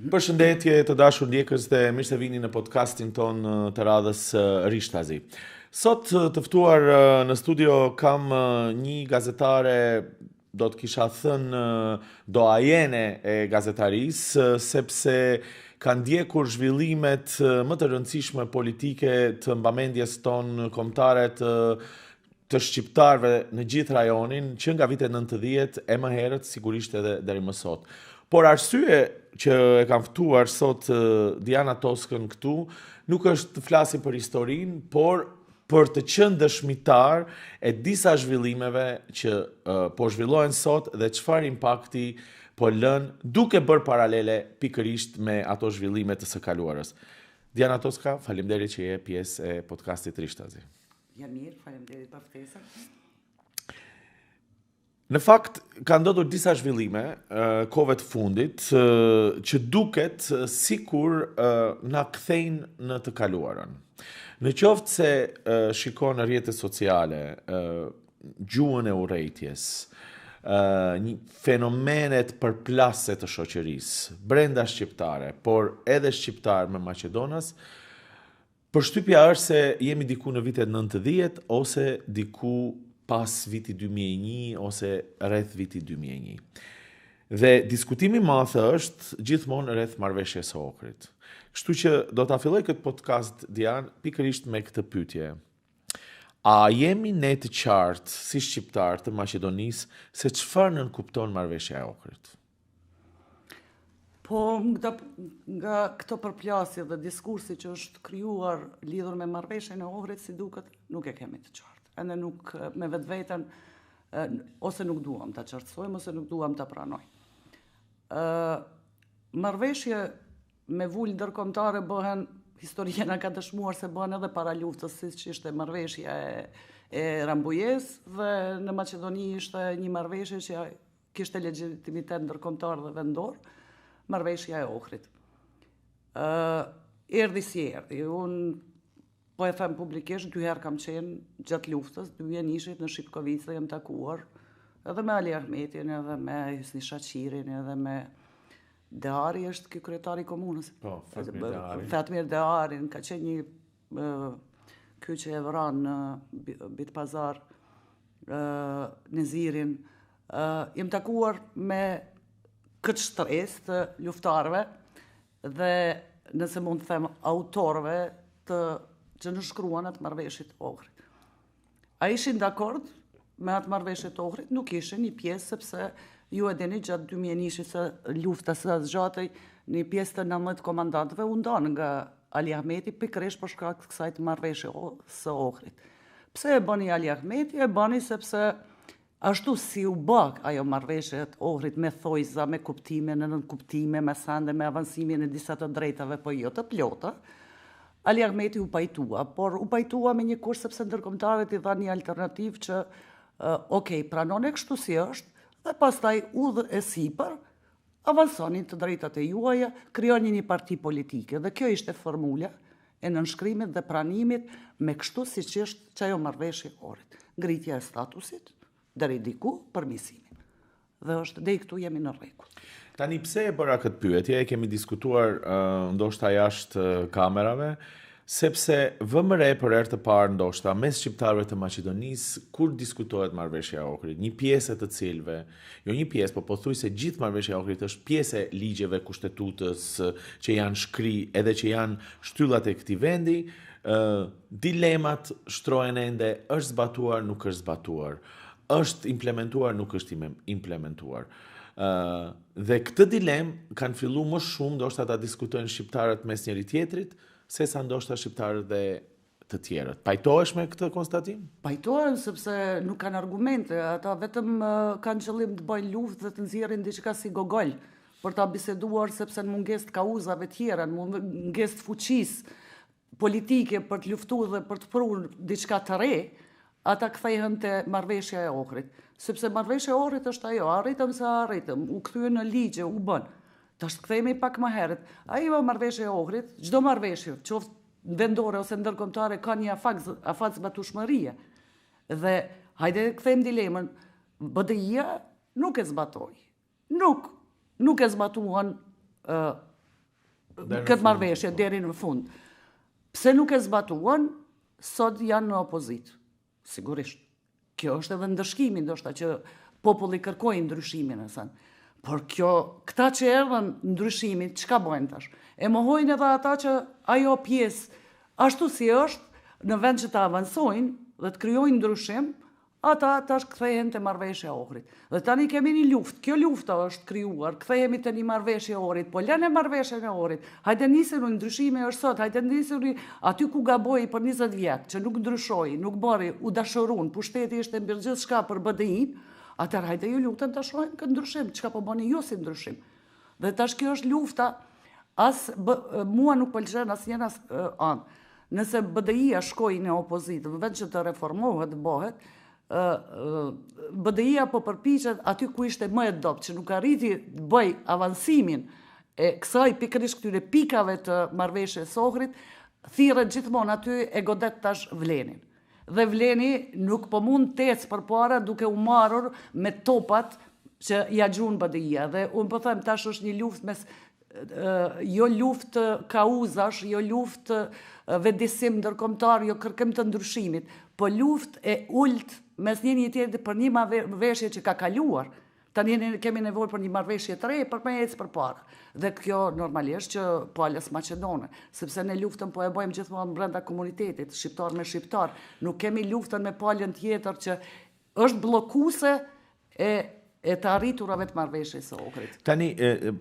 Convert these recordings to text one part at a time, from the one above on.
Përshëndetje të dashur ndjekës dhe mirë se vini në podcastin ton të radhës Rishtazi. Sot të ftuar në studio kam një gazetare, do të kisha thënë doajene e gazetarisë, sepse ka ndjekur zhvillimet më të rëndësishme politike të mbamendjes tonë kombëtare të shqiptarëve në gjithë rajonin, që nga vitet 90 e më herët, sigurisht edhe deri më sot. Por arsye që e kam ftuar sot Diana Toskën këtu, nuk është të flasim për historinë, por për të qenë dëshmitar e disa zhvillimeve që po zhvillohen sot dhe çfarë impakti po lën, duke bërë paralele pikërisht me ato zhvillime të së kaluarës. Diana Toska, faleminderit që je pjesë e podcastit Rishtazi. Ja mirë, faleminderit për ftesën. Në fakt, ka ndodhur disa zhvillime kohëve të fundit që duket sikur na kthejnë në të kaluarën. Në qoftë se shikon në rrjetet sociale, gjuhën e urrejtjes, fenomenet përplasje të shoqërisë brenda shqiptare, por edhe shqiptar me Maqedonas, përshtypja është se jemi diku në vitet 90 ose diku pas viti 2001 ose rreth viti 2001. Dhe diskutimi madh është gjithmonë rreth marrëveshjes së Ohrit. Kështu që do ta filloj këtë podcast, Dian, pikërisht me këtë pyetje. A jemi ne të qartë si shqiptar të Maqedonisë se çfarë nënkupton marrëveshja e Ohrit? Po nga këto përplasje dhe diskursi që është krijuar lidhur me marrëveshjen e Ohrit, si duket, nuk e kemi të qartë. Ende nuk me vetveten ose nuk duam ta qartësojmë ose nuk duam ta pranojmë. Marrëveshje me vulë ndërkombëtare bëhen, historia na ka dëshmuar se bëhen edhe para luftës, siç ishte marrëveshja e Rambujës dhe në Maqedoni ishte një marrëveshje që kishte legjitimitet ndërkombëtar dhe vendor, marrëveshja e Ohrit. Erdhi si erdhi. Unë po e them publikisht, 2 herë kam qenë gjatë luftës, 2001 në Shqipkovicë jam takuar edhe me Ali Ahmetin, edhe me Hysni Shaqirin, edhe me Deari është ky kryetari i komunës. Po, Fatmir Deari. Fatmir Deari ka qenë një ky që e vran në Bitpazar, Nezirin. Jam takuar me këtë shtresë të luftarëve dhe nëse mund të them autorëve që nënshkruan atë marrëveshje të Ohrit. A ishin dakord me atë marrëveshje të Ohrit? Nuk ishin një pjesë, sepse ju e dini gjatë 2001 se lufta së zgjatej, një pjesë të 19 komandantëve u ndan nga Ali Ahmeti pikërisht për shkak të kësaj marrëveshje së Ohrit. Pse e bëni Ali Ahmeti? E bëni sepse ashtu si u bë ajo marrëveshje të Ohrit me thojza, me kuptime, në nënkuptime, me sande, me avancimin e disa të drejtave, po jo të plota, Ali Ahmeti u pajtua, por u pajtua me një kurs sepse ndërkombëtarët i dhanë një alternativë që pranoni kështu si është, dhe pastaj udhë e sipër avanconin të drejtat e juaja, krijoni një parti politike. Dhe kjo ishte formula e nënshkrimit dhe pranimit me kështu siç është çajo marrëveshje e Ohrit. Ngritja e statusit deri diku përmirësimin. Dhe deri këtu jemi në rregull. Tani pse e bëra këtë pyetje, e kemi diskutuar ndoshta jashtë kamerave, sepse vëmë re për herë të parë ndoshta mes shqiptarëve të Maqedonisë kur diskutohet marrëveshja e Ohrit, një pjesë të cilëve, jo një pjesë, po pothuajse gjithë marrëveshja e Ohrit është pjesë e ligjeve kushtetutës që janë shkri edhe që janë shtyllat e këtij vendi, dilemat shtrohen ende, është zbatuar, nuk është zbatuar, është implementuar, nuk është implementuar. Dhe këtë dilemë kanë filluar më shumë ndoshta ta diskutojnë shqiptarët mes njëri tjetrit, sesa ndoshta shqiptarët dhe të tjerët. Pajtohesh me këtë konstatim? Pajtohem sepse nuk kanë argumente, ata vetëm kanë qëllim të bëjnë luftë dhe të nxjerrin diçka si gogol për ta biseduar, sepse në mungesë të kauzave tjera, në mungesë të fuqisë politike për të luftuar dhe për të pruar diçka të re, ata kthehen te marrëveshja e Ohrit. Sepse marrëveshja e Ohrit është ajo, arritëm se arritëm, u kthyen në ligje, u bën. Tash kthehemi pak më herët. Ajo marrëveshja e Ohrit, çdo marrëveshje, qoftë vendore ose ndërkombëtare, ka një afat zbatueshmërie. Dhe hajde kthejmë dilemën, BDI-ja nuk e zbatoi. Nuk e zbatuan këtë marrëveshje deri në fund. Pse nuk e zbatuan, sot janë në opozit. Sigurisht. Kjo është edhe ndërshkimi, ndoshta që populli kërkoi ndryshimin e thënë. Por këta që erdhën ndryshimit, çka bojnë tash? E mohojnë edhe ata që ajo pjesë ashtu si është, në vend që të avansojnë dhe të krijojnë ndryshim, ata tash kthehen te marrëveshja e Ohrit. Dhe tani kemi një luftë. Kjo lufta është krijuar, kthehemi te një marrëveshje e Ohrit, po lënë marrëveshjen e Ohrit. Hajde niseni ndryshimi është sot, hajde niseni aty ku gaboi për 20 vjet, që nuk ndryshoi, nuk bëri, u dashurun, pushteti ishte mbi gjithçka për BDI-n. Atëherë hajde ju lutem ta shohim këtë ndryshim, çka po bëni ju si ndryshim. Dhe tash kjo është lufta, mua nuk pëlqen asnjë anë. Nëse BDI-ja shkoi në opozit, në vend që të reformohet, bëhet, BDI-ja po përpiqet aty ku ishte më e dobët, që nuk arriti të bëj avansimin e kësaj pikërisht këtyre pikave të marrëveshjes së Ohrit, thirret gjithmonë aty e godet tash Vlenin. Dhe Vleni nuk po mund të ecë përpara duke u marrur me topat që ja gjun BDI-ja. Dhe unë po them tash është një luftë mes jo luftë kauzash, jo luftë vendisim ndërkombëtar, jo kërkim të ndryshimit, po luftë e ult mes njëri tjetrit për një marrëveshje që ka kaluar. Tani kemi nevojë për një marrëveshje të re për me ecë përpara. Dhe kjo normalisht që palës maqedone, sepse ne luftën po e bëjmë gjithmonë brenda komunitetit, shqiptar me shqiptar. Nuk kemi luftën me palën tjetër që është bllokuese e të arriturave të marrëveshjes së Ohrit. Tani,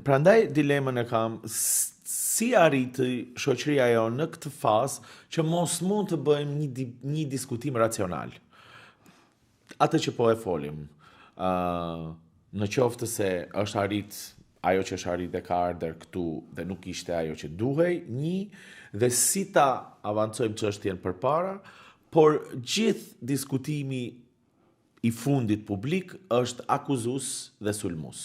prandaj dilemën e kam, si arriti shoqëria jonë në këtë fazë që mos mund të bëjmë një diskutim racional. Atë që po e folim. Në qoftë se është arrit ajo që është arrit dhe ka ardhur këtu dhe nuk ishte ajo që duhej, dhe si ta avancojmë çështjen përpara, por gjithë diskutimi i fundit publik është akuzues dhe sulmues.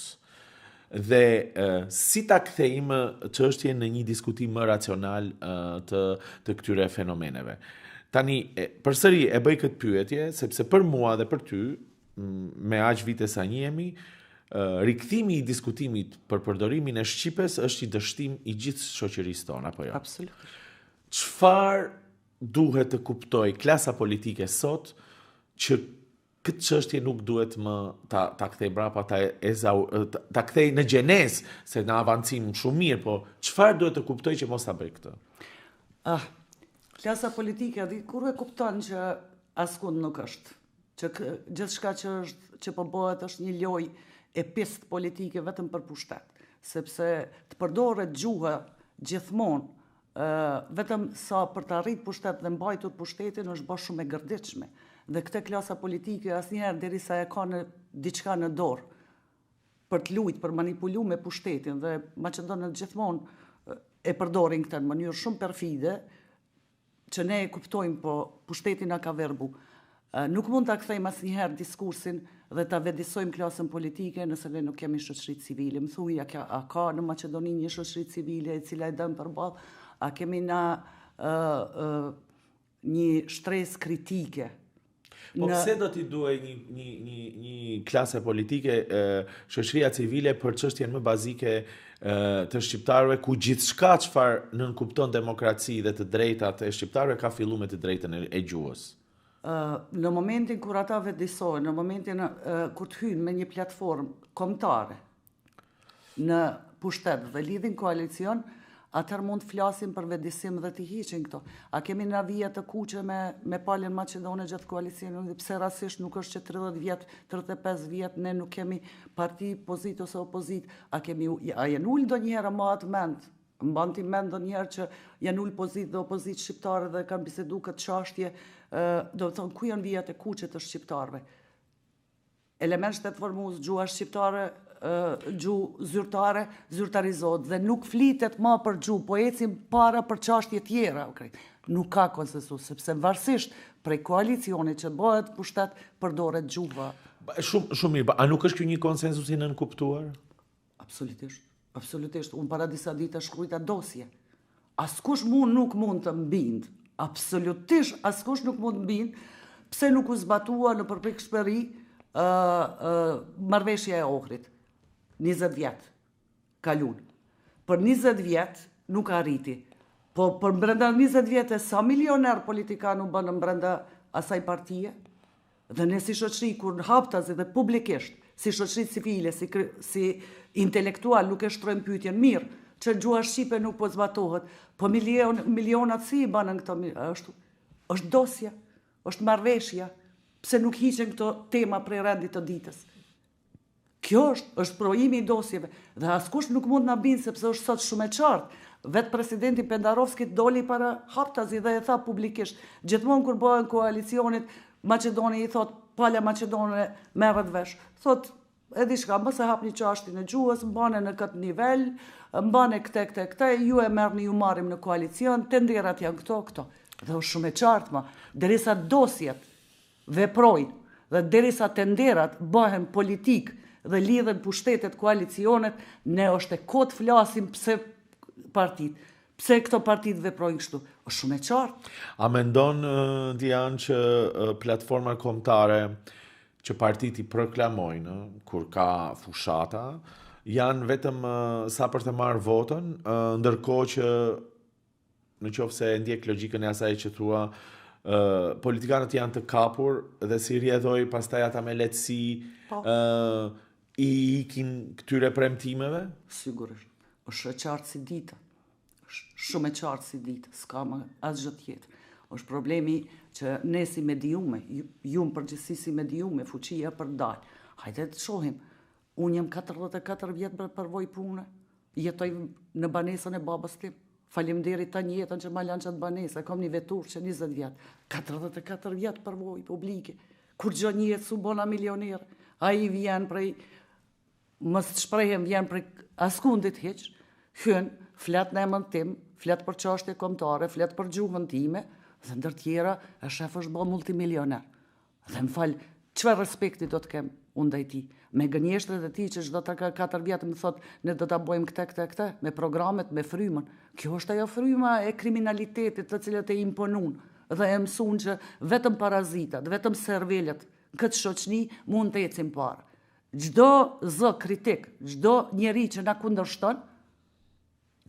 Dhe si ta kthejmë çështjen në një diskutim më racional të këtyre fenomeneve. Tani, përsëri e bëj këtë pyetje, sepse për mua dhe për ty, me aq vite sa njihemi, rikthimi i diskutimit për përdorimin e shqipes është i dështim i gjithë shoqërisë tonë, apo jo? Absolutisht. Çfarë duhet të kuptoj klasa politike sot që këtë çështje nuk duhet më ta kthej brapa, ta kthej në gjenes, se në avancim shumë mirë, po çfarë duhet të kuptoj që mos ta bëj këtë? Klasa politike, kur e kupton që askund nuk është, që gjithçka që po bëhet është një lojë e pist politike vetëm për pushtet, sepse të përdoret gjuha gjithmonë, vetëm sa për të arrit pushtet dhe mbajtur pushtetin është bërë shumë e gërditshme. Dhe këtë klasa politike asnjëherë derisa e ka diçka në dorë për të luajtur, për manipulu me pushtetin, dhe maqedonët gjithmonë e përdorin këtë në mënyrë shumë perfide, që ne e kuptojmë, po pushteti na ka verbu. Nuk mund ta kthejmë asnjëherë diskursin dhe ta vendisojmë klasën politike nëse ne nuk kemi shoqëri civile. Më thuaj, a ka në Maqedoni një shoqëri civile e cila e dën përballë? A kemi na një shtresë kritike? Po pse do t'i duhej një klasë politike, shoqëria civile për çështjen më bazike të shqiptarëve, ku gjithçka çfarë nënkupton demokraci dhe të drejtat e shqiptarëve ka filluar me të drejtën e gjuhës? Në momentin kur ata vendisojnë, në momentin kur të hynë me një platformë kombëtare në pushtet dhe lidhin koalicion, atëherë mund të flasim për vendisim dhe të hiqin këto. A kemi na vija të kuqe me palën maqedone gjatë koalicionit, pse rastisht nuk është që 30 vjet, 35 vjet ne nuk kemi parti pozit ose opozit, a janë ul ndonjëherë më atë mend? Mban ti mend ndonjëherë që janë ul pozit dhe opozit shqiptare dhe kanë bisedu këtë çështje, do të thonë ku janë vijat e kuqe të shqiptarëve? Element shtetëformues, gjuha shqiptare, gjuhë zyrtare, zyrtarizohet dhe nuk flitet më për gjuhë, po ecim para për çështje tjera. Nuk ka konsensus, sepse varësisht prej koalicionit që bëhet pushtet përdoret gjuha. Shumë mirë, a nuk është kjo një konsensus i nënkuptuar? Absolutisht. Absolutisht. Unë para disa ditë shkruajta dosje. Askush nuk mund të mbind. Absolutisht askush nuk mund të mbind pse nuk u zbatua në përpikshmëri marrëveshja e Ohrit. 20 vjet kalun. Për 20 vjet nuk arriti. Po për brenda 20 vjetë, sa milioner politikan u bënë brenda asaj partije? Dhe ne si shoqëri, kur në haptazi dhe publikisht, si shoqëri civile, si intelektual, nuk e shtrojmë pyetjen mirë, që gjua shqipe nuk po zbatohet, po milionat si i banën këto, është dosja, është marrëveshja, pse nuk hiqen këto tema prej rendit të ditës. Kjo është projimi i dosjeve, dhe askush nuk mund na bind sepse është sot shumë e qartë. Vetë presidenti Pendarovski doli para haptazi dhe e tha publikisht, gjithmonë kur bëhen koalicionit, Macedoni i thot, pala Macedone merret vesh. Thot, e di shka, mëse hapni qashtin e gjuhës, mbane në këtë nivel, mbane këte, ju e merrni, ju marrim në koalicion, tenderat janë këto. Dhe është shumë e qartë, ma. Derisa dosjet veprojnë, dhe derisa tenderat bëhen politik dhe lidhen pushtetet koalicionet, ne është e kot flasim pse partit. Pse këto partit veprojnë kështu? Është shumë e qartë. A mendon Dian që platforma kombëtare që partit i proklamojnë kur ka fushata janë vetëm sa për të marrë votën, ndërkohë që në qoftë se ndjek logjikën e asaj që thua politikanët janë të kapur dhe si rrjedhoi pastaj ata me lehtësi i ikin këtyre premtimeve? Sigurisht. Është e qartë si dita. Shumë e qartë si ditë, s'ka më asgjë tjetër. Është problemi që ne si mediume, ju në përgjithësi si mediume, fuqia për dalë. Hajde të shohim, unë jam 44 vjetë për përvoj pune, jetoj në banesën e babës tim, faleminderit ta një jetën që ma lanë qatë banesë, kom një vetur që 20 vjetë, 44 vjetë përvoj publike, kur gjë një jetë su bona milionerë, a i vjen prej, mës të shprehem vjen prej askundit heq, hynë, flet në emën tim, flet për çështje kombëtare, flet për gjuhën time, dhe ndër tjera, e shef është bë multimilioner. Dhe më falë, çfarë respekti do të kem unë ndaj tij? Me gënjeshtrat e tij që çdo 4 vjet më thot, ne do ta bëjmë këtë, me programet, me frymën. Kjo është ajo fryma e kriminalitetit të cilët e imponun dhe e mësun që vetëm parazitat, vetëm servelet, këtë shoqni mund të ecim parë. Çdo zë kritik, çdo njeri që na kundërshton,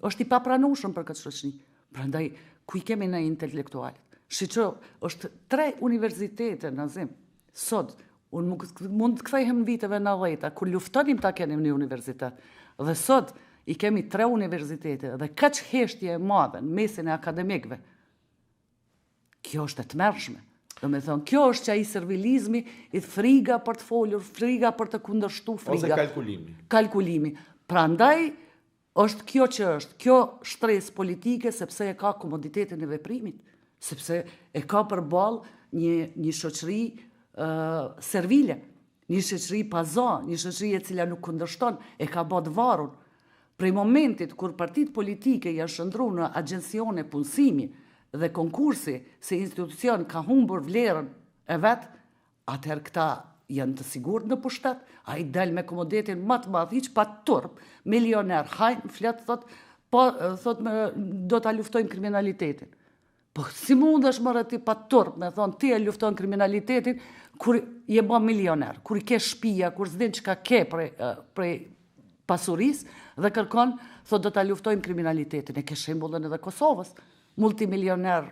është i papranueshëm për këtë shoqni. Prandaj, ku i kemi ne intelektualit? Shiqo, është 3 universitete në Zim. Sot, unë mund të kthehem në viteve 90-ta, kur luftonim ta kenim një universitet. Dhe sot, i kemi 3 universitete, dhe kaq heshtje e madhe në mesin e akademikëve. Kjo është e tmerrshme. Do me thonë, kjo është që ai servilizmi, i friga për të folur, friga për të kundërshtu, friga. Ose Kalkulimi. Prandaj, është kjo që është, kjo shtresë politike, sepse e ka komoditetin e veprimit, sepse e ka përballë një shoqëri servile, një shoqëri paza, një shoqëri e cila nuk kundërshton, e ka bë të varur. Prej momentit kur partitë politike janë shndruar në agjencione punësimi dhe konkursi se institucion ka humbur vlerën e vet, atëherë këta janë të sigurt në pushtet, a i del me komoditetin më të madh, hiç pa turp, milioner, hajnë, flet, thot, do ta luftojmë kriminalitetin. Po si mund është mërë ti pa turp, me thonë, ti e luftojnë kriminalitetin, kur je bë milioner, kur i ke shtëpia, kur s'din çka ke prej pasurisë, dhe kërkon, thot, do ta luftojmë kriminalitetin. E ke shembullin edhe Kosovës, multimilioner,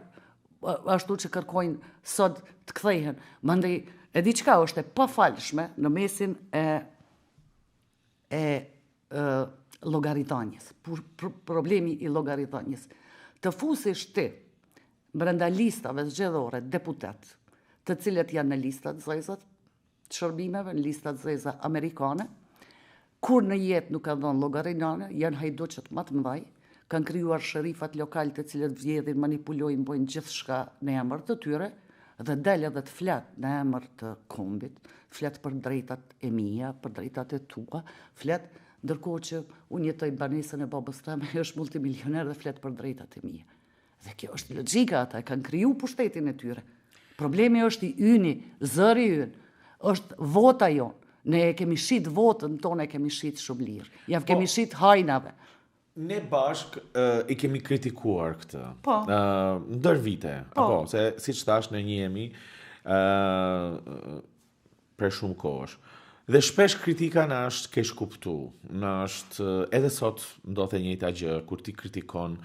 ashtu që kërkojnë sot të kthehen. Mandej, e diçka është e pafalshme në mesin e llogarithanjes. Problemi i llogarithanjes. Të fusish ti brenda listave zgjedhore deputet, të cilët janë në listat zezat të shërbimeve, në listat zeza amerikane, kur në jetë nuk ka dhënë llogarinane, janë hajduqët më të mëdhaj, kanë krijuar sherifat lokal të cilët vjedhin, manipulojnë, bojnë gjithçka në emër të tyre, dhe del edhe të flet në emër të kombit, flet për drejtat e mia, për drejtat e tua, flet, ndërkohë që unë jetoj banesën e babës time, është multimilioner dhe flet për drejtat e mia. Dhe kjo është logjika, ata e kanë kriju pushtetin e tyre. Problemi është i yni, zëri ynë, është vota jonë. Ne e kemi shit votën tonë, e kemi shit shumë lirë. Ja kemi shit hajnave. Ne bashk i kemi kritikuar këtë. Po. Ndër vite. Po. Apo, se si që thash ne njihemi për shumë kohësh. Dhe shpesh kritika na është keq kuptu, na është edhe sot ndodhet e njëjta gjë kur ti kritikon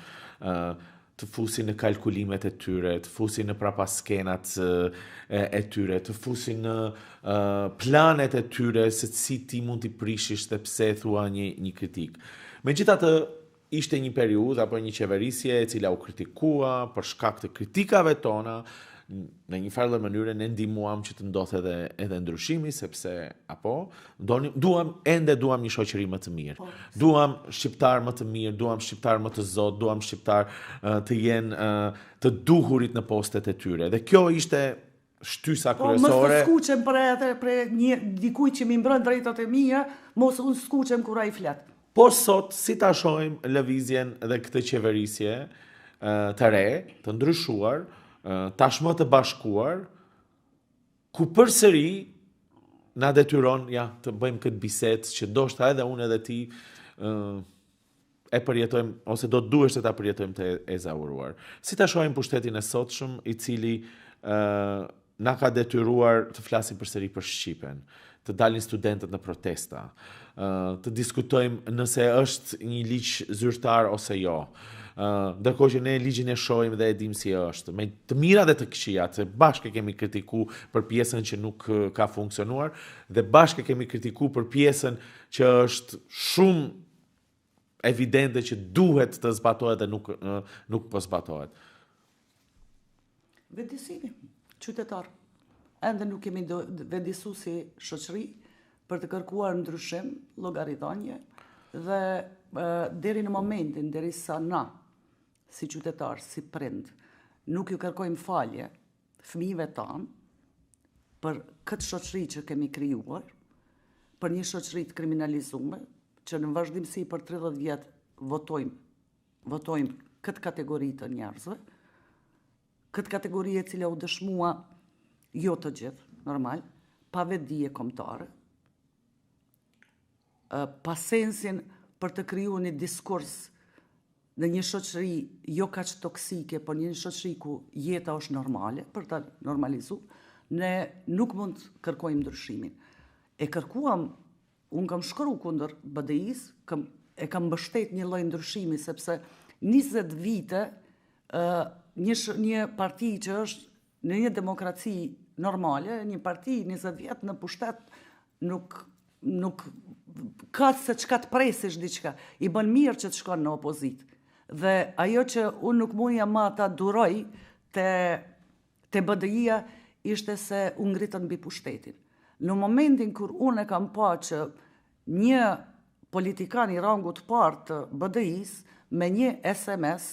të fusin në kalkulimet e tyre, të fusin në prapaskenat e tyre, të fusin në planet e tyre se si ti mund t'i prishish dhe pse thua një kritik. Megjithatë, ishte një periudhë apo një qeverisje e cila u kritikua për shkak të kritikave tona, në një farë mënyrë ne ndihmuam që të ndodhte edhe ndryshimi, sepse duam një shoqëri më të mirë. Duam shqiptar më të mirë, duam shqiptar më të zot, duam shqiptar të jenë të duhurit në postet e tyre. Dhe kjo ishte shtysa kryesore. Mos të skuqem për dikuj që mi mbrën drejtat e mia, mos unë skuqem kur ai flet. Por sot, si ta shohim lëvizjen dhe këtë qeverisje të re, të ndryshuar, tashmë të bashkuar, ku përsëri na detyron të bëjmë këtë bisedë që ndoshta edhe unë edhe ti e përjetojmë, ose do të duhesh të ta përjetojmë të ezauruar. Si ta shohim pushtetin e sotshëm, i cili na ka detyruar të flasim përsëri për Shqipen, të dalin studentët në protesta, të diskutojmë nëse është një ligj zyrtar ose jo. Ndërkohë që ne ligjin e shohim dhe e dim si është, me të mira dhe të këqijat, se bashkë kemi kritiku për pjesën që nuk ka funksionuar, dhe bashkë kemi kritiku për pjesën që është shumë evidente që duhet të zbatohet dhe nuk po zbatohet. Vendisimi, qytetar. Ende nuk kemi vendisu si shoqëri për të kërkuar ndryshim, llogaridhënie dhe deri në momentin derisa na si qytetar, si prind, nuk ju kërkojmë falje fëmijëve tanë për këtë shoqëri që kemi krijuar, për një shoqëri të kriminalizuar, që në vazhdimsi për 30 vjet votojmë këtë kategori të njerëzve, këtë kategori e cila u dëshmua jo të gjithë, normal, pa vetdije kombëtare, pa sensin për të kriju një diskurs në një shoqëri jo kaq toksike, por një shoqëri ku jeta është normale, për ta normalizu, ne nuk mund të kërkojmë ndryshimin. E kërkuam, unë kam shkru kundër BDI-s, e kam mbështet një lloj ndryshimi, sepse 20 vite një parti që është në një demokraci normale, një parti 20 vjet në pushtet nuk ka se çka të presish diçka, i bën mirë që të shkon në opozit. Dhe ajo që unë nuk muja ma ta duroj te BDI-ja ishte se u ngritën mbi pushtetin. Në momentin kur unë e kam pa që një politikan i rangut parë të BDI-s me një SMS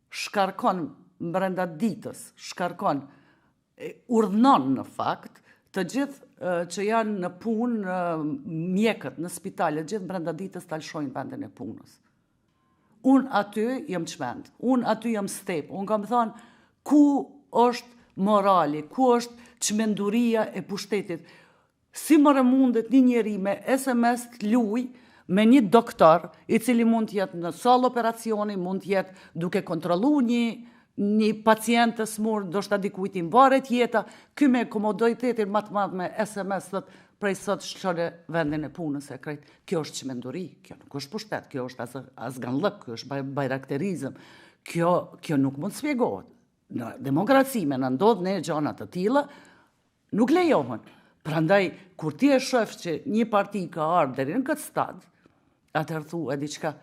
shkarkon brenda ditës, urdhnon në fakt të gjithë që janë në punë, mjekët në spitale, gjithë brenda ditës të alshojnë vendin e punës. Unë aty jam çmend, unë aty jam step, unë kam thënë ku është morali, ku është çmenduria e pushtetit. Si mëre mundet një njeri me SMS të luj me një doktor i cili mund të jetë në sallë operacioni, mund të jetë duke kontrollu një pacient të smur, do shta dikujt i mvaret jeta, ky me komoditetin më të madh me SMS thot prej sot shkone vendin e punës e krejt. Kjo është çmenduri, kjo nuk është pushtet, kjo është azganllëk, kjo është bajrakterizëm. Kjo nuk mund të shpjegohet. Në demokraci me në ndodh ne gjana të tilla nuk lejohen. Prandaj kur ti e shoh që një parti ka ardhur deri në këtë stad, atëherë thua diçka,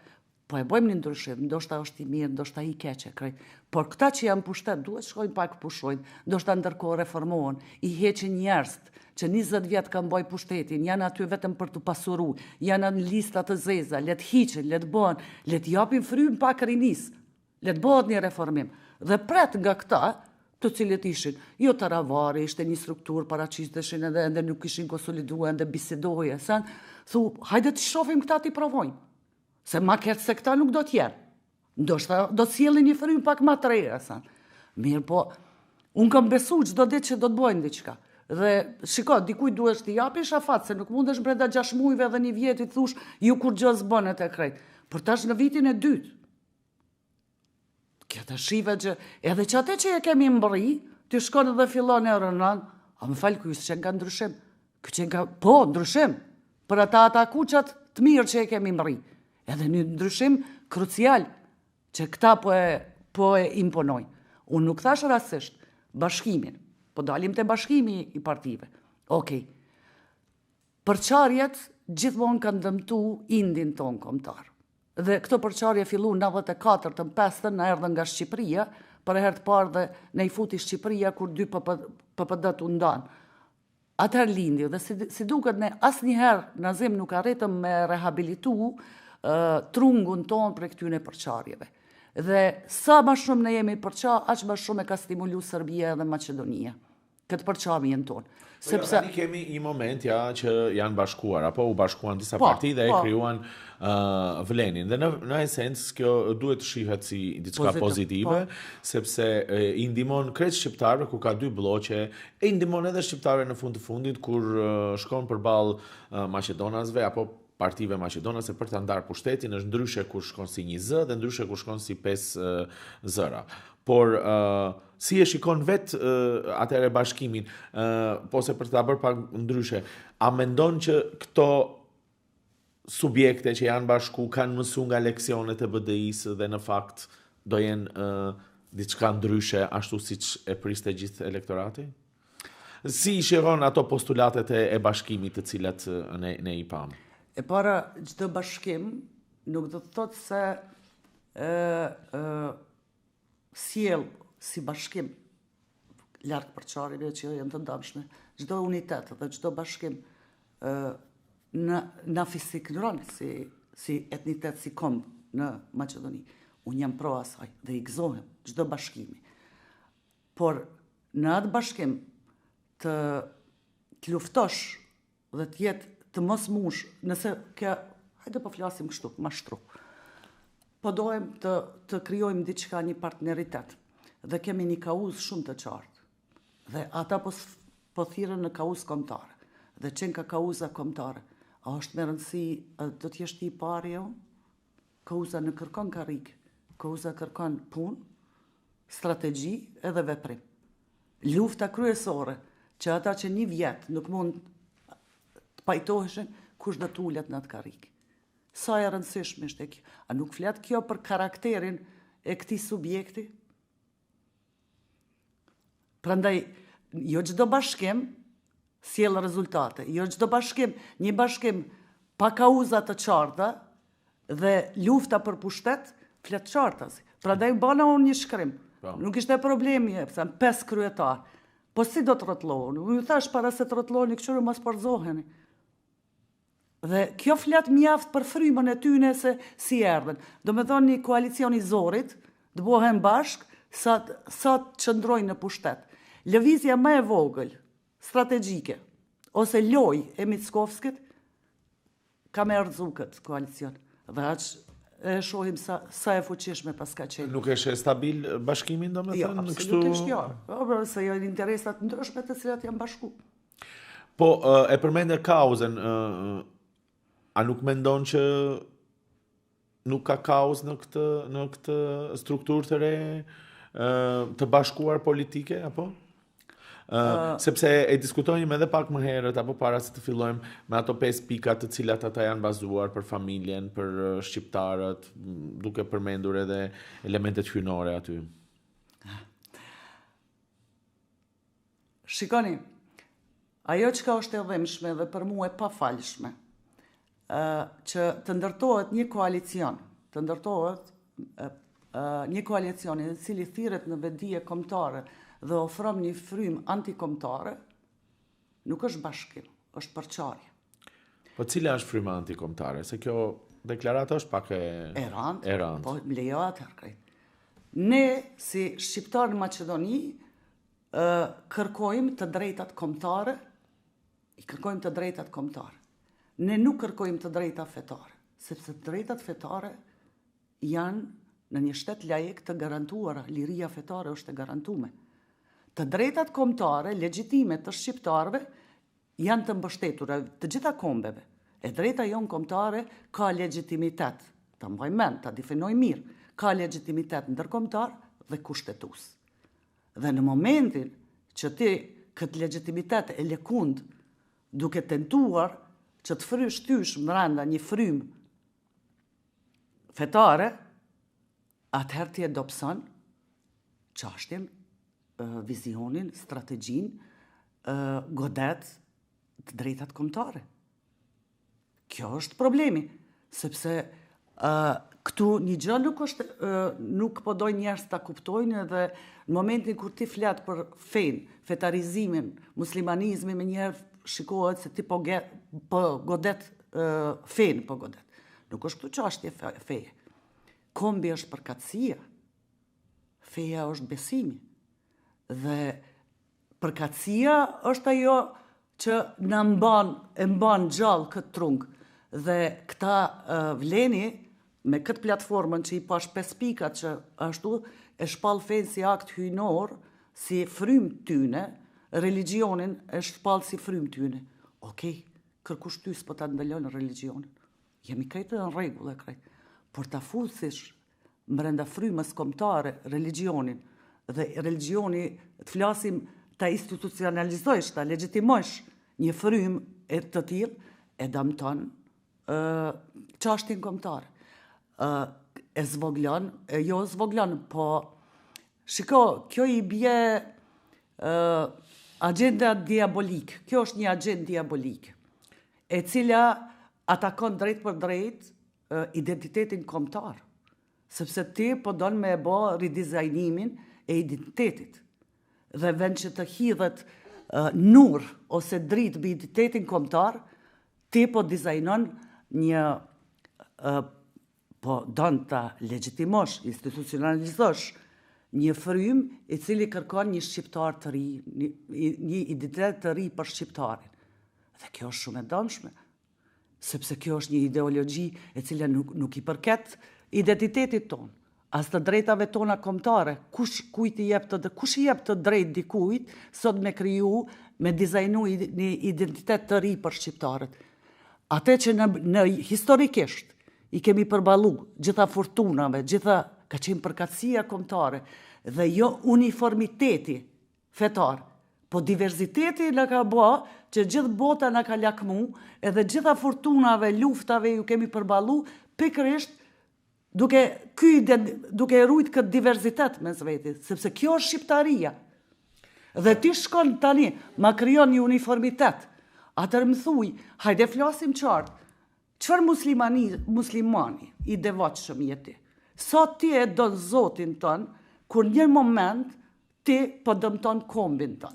po e bëjmë një ndryshim, ndoshta është i mirë, ndoshta i keq e krejt. Por këta që janë pushtet duhet shkojnë pak pushojnë, ndoshta ndërkohë reformohen, i heqin njerëz që 20 vjet kanë boj pushtetin, janë aty vetëm për të pasuru, janë në lista të zeza, le të hiqin, le të bëhen, le të japin frym pak rinis, le të bëhet një reformim. Dhe pret nga këta, të cilët ishin, jo të ravari, ishte një strukturë paraqiteshin edhe nuk ishin konsoliduar, edhe bisedohej, thu, hajde të shohim këta t'i provojnë. Se ma ketë se këta nuk do t'jenë. Ndoshta do t'sjellin një frym pak ma të reja, Mirë po, unë kam besu çdo ditë që do të bojnë diçka. Dhe shiko, dikujt duhet t'i japish afat, se nuk mundesh brenda 6 muajve dhe 1 vjeti të thush, ju kur gjë s'bënet e krejt. Por tash në vitin e dytë. Kjo të shive që, edhe që atë që e kemi mbërri, ti shkon edhe fillon e rënan, a më falë ky s'qen ka ndryshim. Po, ndryshim, për ata kuqat të mirë që e kemi mri. Edhe një ndryshim krucial që këta po e imponojnë. Unë nuk thash rastisht bashkimin, po dalim të bashkimi i partive. Okej. Përçarjet gjithmonë kanë dëmtu indin tonë kombëtar. Dhe këto përçarje fillu në 94-5 në erdhën nga Shqipëria, për herë të parë dhe ne i futi Shqipëria kur 2 PPD-t u ndanë. Atëherë lindi, dhe si duket ne asnjëherë Nazim nuk arritëm me rehabilitu trungun tonë për këtyne përçarjeve. Dhe sa më shumë ne jemi përça, aq më shumë e ka stimulu Serbia dhe Maqedonia këtë përçarjen tonë. Sepse tani kemi një moment që janë bashkuar, apo u bashkuan disa parti dhe e krijuan Vlenin. Dhe në esencë kjo duhet të shihet si diçka pozitive, sepse i ndihmon krejt shqiptarëve ku ka 2 bloqe, e i ndihmon edhe shqiptarëve në fund të fundit kur shkon përballë maqedonasve apo partive maqedonase për të ndarë pushtetin, është ndryshe kur shkon si 1 zë dhe ndryshe kur shkon si 5 zëra. Por si e shikon vetë atëre bashkimin, ose për ta bërë pak ndryshe, a mendon që këto subjekte që janë bashku kanë mësu nga leksionet e BDI-së dhe në fakt do jenë diçka ndryshe ashtu siç e priste gjithë elektorati? Si i shikon ato postulatet e bashkimit të cilat ne i pam? E para, çdo bashkim nuk do të thotë se sjell si bashkim larg përçarjeve që janë të dëmshme. Çdo unitet dhe çdo bashkim na fisikëron si etnitet, si kombë në Maqedoni. Unë jam pro asaj dhe i gëzohem çdo bashkimi. Por në atë bashkim të luftosh dhe të jetë të mos mush, nëse hajde po flasim kështu, mashtru. Po dojmë të krijojmë diçka, një partneritet. Dhe kemi një kauz shumë të qartë. Dhe ata po thirrën në kauz kombëtare. Dhe qenë ka kauza kombëtare. A është me rëndësi, do të jesh ti i pari jo? Kauza në kërkon karrikë. Kauza kërkon punë, strategji edhe veprim. Lufta kryesore, që ata që 1 vjet nuk mund të pajtoheshin, kush do të ulet në atë karrikë. Sa e rëndësishme është kjo? A nuk flet kjo për karakterin e këtij subjekti? Prandaj, jo çdo bashkim sjell rezultate. Jo çdo bashkim, një bashkim pa kauza të qarta dhe lufta për pushtet, flet qartas. Prandaj bana unë një shkrim. Nuk ishte problemi, pse 5 kryetar. Po si do të rrotullohen? Unë thash para se të rrotulloheni, këtyre mos porzoheni. Dhe kjo flet mjaft për frymën e tyne se si erdhen. Do me thonë një koalicion i zorit, të bohen bashk, sa të qëndrojnë në pushtet. Lëvizja më e vogël, strategjike, ose loj e Mickovskit, ka me ardhzu këtë koalicion. Dhe aq e shohim sa e fuqishme pas ka qenë. Nuk eshe stabil bashkimin, do me thënë? Jo, absolutisht jo. Se janë interesat ndryshme të cilat janë bashku. Po, e përmende kauzen, a nuk mendon që nuk ka kauz në këtë strukturë të re të bashkuar politike, apo? Sepse e diskutojmë edhe pak më herët, apo para se të fillojmë me ato 5 pikat të cilat ata janë bazuar për familjen, për shqiptarët, duke përmendur edhe elementet hyjnore aty. Shikoni, ajo që është e dhëmshme dhe për mua e pafalshme, që të ndërtohet një koalicion, një koalicion i cili thirret në vetdije kombëtare dhe ofron një frymë antikombëtare, nuk është bashkim, është përçarje. Po cila është fryma antikombëtare? Se kjo deklarata është pak e rëndë. Po më lejo atëherë krejt. Ne si shqiptarë në Maqedoni kërkojmë të drejtat kombëtare, Ne nuk kërkojmë të drejta fetare, sepse të drejtat fetare janë në një shtet laik të garantuara, liria fetare është e garantume. Të drejtat kombëtare, legjitime të shqiptarëve, janë të mbështetura të gjitha kombeve. E drejta jonë kombëtare ka legjitimitet, ta mbaj mend, ta definoj mirë, ka legjitimitet ndërkombëtar dhe kushtetues. Dhe në momentin që ti këtë legjitimitet e lekund duke tentuar që të shtysh brenda një frymë fetare, atëherë ti e dobëson çështjen, vizionin, strategjinë, godet të drejtat kombëtare. Kjo është problemi, sepse këtu një gjë nuk po dojnë njerëz ta kuptojnë dhe në momentin kur ti flet për fenë, fetarizimin, muslimanizmin, me njerëz shikohet se ti po godet fenë, po godet. Nuk është këtu çështje feje. Kombi është përkatësia. Feja është besimi. Dhe përkatësia është ajo që e mban gjallë këtë trung. Dhe këta vleni me këtë platformën që i pash 5 pika që ashtu e shpall fenë si akt hyjnor, si frymë tyne, religionin e shpall si frymë tyne. Okej, kërkush ty s'po ta ndalon religionin. Jemi krejtë në rregull e krejtë. Por ta fusish brenda frymës kombëtare religionin dhe religioni të flasim ta institucionalizojsh, ta legjitimosh një frymë e të tillë e dëmton çështjen kombëtare. E zvoglon, po shiko, kjo i bie agenda diabolik. Kjo është një agenda diabolik, e cila atakon drejt për drejt identitetin kombëtar, sepse ti po don me e bë ridizajnimin e identitetit. Dhe vend që të hidhet nur ose dritë mbi identitetin kombëtar, ti po dizajnon një po don ta legjitimosh, institucionalizosh një frymë i cili kërkon një shqiptar të ri, një identitet të ri për shqiptarin. Dhe kjo është shumë e dëmshme, sepse kjo është një ideologji e cila nuk i përket identitetit ton, as të drejtave tona kombëtare. Kush i jep të drejt dikujt sot me kriju, me dizajnu një identitet të ri për shqiptarët. Atë që në historikisht i kemi përballu gjitha fortunave, ka qenë përkatësia kombëtare dhe jo uniformiteti fetar, po diversiteti në ka bë që gjithë bota në ka lakmu edhe gjitha fortunave, luftave ju kemi përballu pikërisht duke rujt këtë diversitet mes vetit, sepse kjo është shqiptaria. Dhe ti shkon tani, ma krijon një uniformitet. Atër më thuj, hajde flasim qartë, çfarë muslimani i devotshëm je ti? Sa ti e do Zotin ton, kur një moment ti po dëmton kombin ton.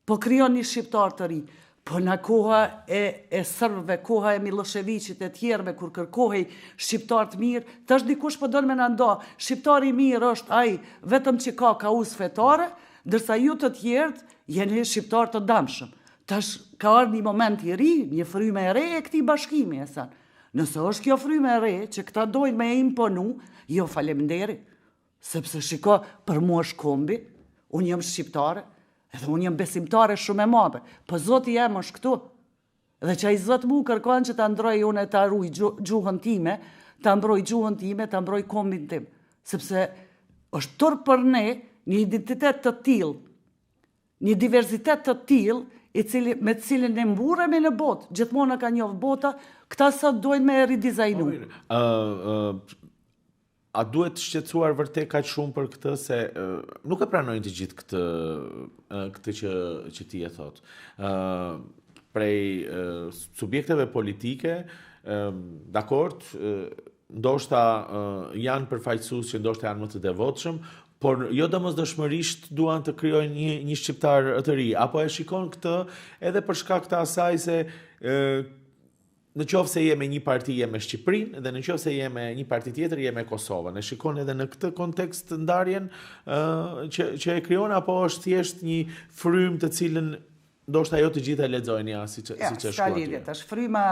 Po krijon një shqiptar të ri. Po në koha e Serbëve, koha e Miloševićit e tjerëve, kur kërkohej shqiptar të mirë, tash dikush po don me na ndo, shqiptari i mirë është ai vetëm që ka kauzë fetare, ndërsa ju të tjerët jeni shqiptar të dëmshëm. Tash ka ardhur një moment i ri, një frymë e re e këtij bashkimi, e thënë. Nëse është kjo frymë e re që këta dojnë me imponu, jo faleminderit, sepse shiko, për mua është kombi, unë jam shqiptare, edhe unë jam besimtare shumë e madhe, po Zoti jem është këtu. Dhe që ai Zot mu kërkon që ta ndroj unë e ta ruaj gjuhën time, ta mbroj kombin tim, sepse është turp për ne një identitet të tillë, një diversitet të tillë, me të cilin ne mburremi në botë, gjithmonë ka njohur bota, këta sot dojnë me ridizajnu. A duhet shqetësuar vërtet kaq shumë për këtë, se nuk e pranojnë të gjithë këtë që ti e thot. Prej subjekteve politike, dakord, ndoshta janë përfaqësues që ndoshta janë më të devotshëm, por jo domosdoshmërisht duan të krijojnë një shqiptar të ri, apo e shikon këtë edhe për shkak të asaj se në qoftë se je me një parti je me Shqipërinë dhe në qoftë se je me një parti tjetër je me Kosovën. E shikon edhe në këtë kontekst ndarjen që e krijon, apo është thjesht një frymë të cilën ndoshta jo të gjithë e lexojnë siç është shkruar. Është fryma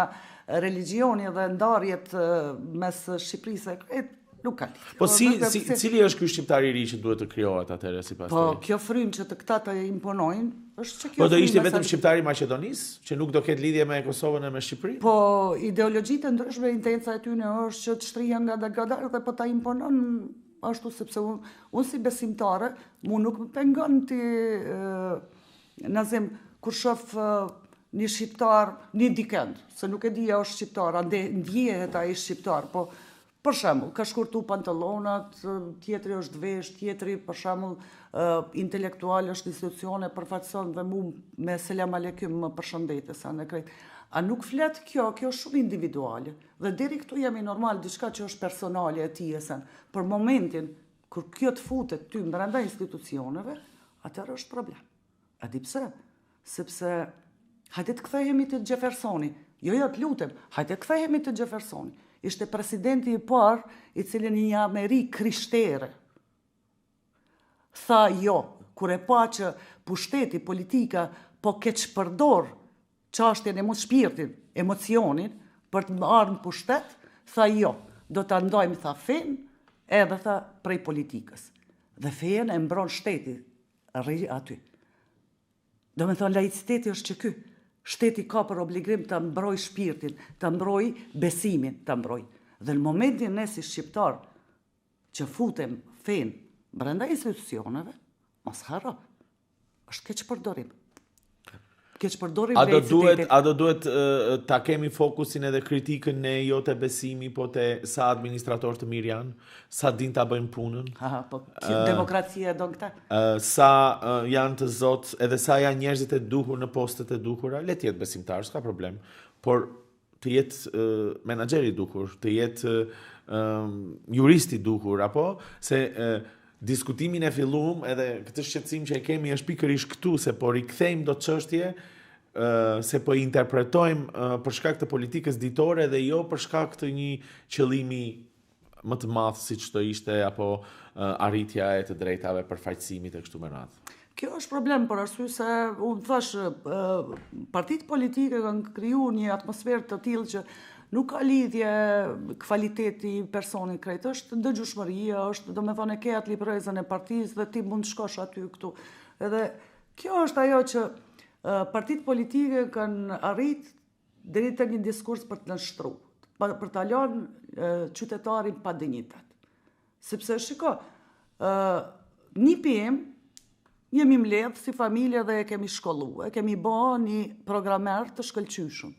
religioni dhe ndarjet mes Shqipërisë nuk ka lidhje. Po cili është ky shqiptar i ri që duhet të krijohet atëherë sipas teje? Po kjo frymë që të këta të imponojnë, është që kjo. Po do ishte vetëm shqiptari i Maqedonisë, që nuk do ketë lidhje me Kosovën e me Shqipërinë? Po ideologjitë ndryshme, intenca e tyre është që të shtrihen nga gadar dhe po ta imponon ashtu, sepse unë si besimtare, mu nuk më pengon ti Nazim kur shoh një shqiptar, një dikend, se nuk e dija është shqiptar, ande ndjehet ai shqiptar, po për shembull, ka shkurtu pantallonat, tjetri është vesh, tjetri për shembull intelektual është institucione përfaqëson dhe mu me selam aleikum më përshëndetes sa në krejt. A nuk flet kjo është shumë individuale. Dhe deri këtu jemi normal, diçka që është personale e tij për momentin kur kjo të futet ty brenda institucioneve, atëherë është problem. A di pse? Sepse hajde të kthehemi te Jeffersoni. Jo, të lutem, hajde të kthehemi te Jeffersoni. Ishte presidenti i parë i cili në një Amerikë krishtere tha jo, kur e pa që pushteti, politika po keq përdor çështjen e shpirtin, emocionin për të marrë në pushtet, tha jo, do ta ndajmë tha fen edhe tha prej politikës. Dhe fejen e mbron shteti aty. Do me thonë, laiciteti është që ky. Shteti ka për obligim të mbroj shpirtin, të mbroj besimin, të mbroj. Dhe në momentin ne si shqiptar që futem fen brenda institucioneve, mos harro. Është keq përdorim. Keq përdorim laicitetin. A do duhet ta kemi fokusin edhe kritikën ne jo te besimi, po te sa administrator të mirë janë, sa din ta bëjnë punën. Po demokracia e don këta. Sa janë të zot, edhe sa janë njerëzit e duhur në postet e duhura, le të jetë besimtar, s'ka problem. Por të jetë menaxheri i duhur, të jetë juristi i duhur, apo se diskutimin e filluam edhe këtë shqetësim që e kemi është pikërisht këtu, se po rikthejmë do çështje se po interpretojmë për shkak të politikës ditore dhe jo për shkak të një qëllimi më të madh siç do ishte apo arritja e të drejtave përfaqësimit e kështu me radhë. Kjo është problem për arsye se unë thash partitë politike kanë krijuar një atmosferë të tillë që nuk ka lidhje kvaliteti personit krejt, është ndëgjueshmëria, është domethënë ke atë librezën e partisë dhe ti mund të shkosh aty këtu. Edhe kjo është ajo që partitë politike kanë arrit deri te një diskurs për të nënshtruar, për ta lënë qytetarin pa dinjitet. Sepse shiko, një PM jemi mbledh si familje dhe e kemi shkolluar, kemi bërë një programer të shkëlqyshëm.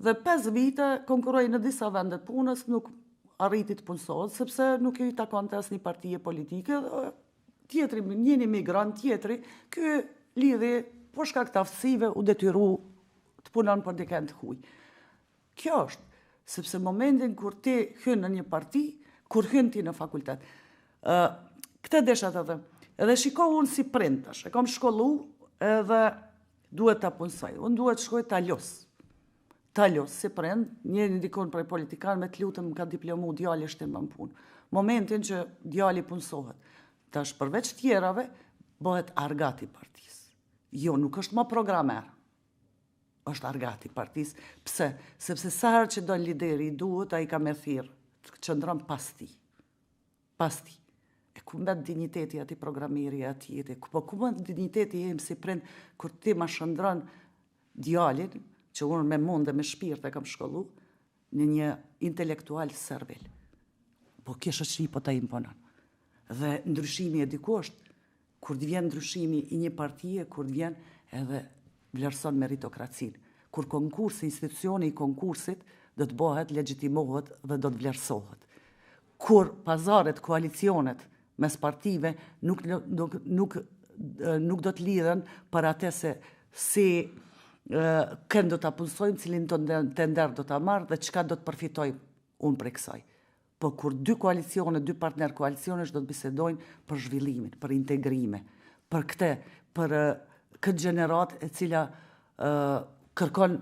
Dhe 5 vite konkurroi në disa vende të punës, nuk arriti të punësohet, sepse nuk i takonte asnjë partie politike, tjetri, një migrant, tjetri, ky lidhi për shkak të aftësive u detyru të punon për dikën të huaj. Kjo është, sepse momentin kur ti hyn në një parti, kur hyn ti në fakultet. Këtë desha të them. Edhe shiko unë si printash, e kam shkollu edhe duhet ta punësoj. Unë duhet shkoj ta los. Talos, si prind, një dikon prej politikan me të lutëm ka diplomu djali shtin më në punë. Momentin që djali punësohet, tash përveç tjerave, bëhet argati partisë. Jo, nuk është më programer, është argati partisë. Pse? Sepse sa herë që do lideri duhet, a i ka me thirë, të qëndron pas ti. Pas ti. E ku mbet digniteti ati programeri ati, po ku mbet digniteti jem si prind, kur ti ma shëndron djalin, që unë me mund dhe me shpirt e kam shkollu, në një intelektual servil. Po kështë që i po ta imponon. Dhe ndryshimi e dikosht, kur të vjen ndryshimi i një partije, kur të vjen edhe vlerëson meritokracinë. Kur konkursi, institucioni i konkursit, do të bëhet, legjitimohet dhe do të vlerësohet. Kur pazaret, koalicionet mes partive nuk do të lidhen për atë se si kënë do të punësojmë, cilin të ndërë do të marrë dhe qka do të përfitojmë unë për kësaj. Po kur dy koalicione, dy partner koalicionesh do të bisedojnë për zhvillimin, për integrime, për këtë gjenerat e cila kërkon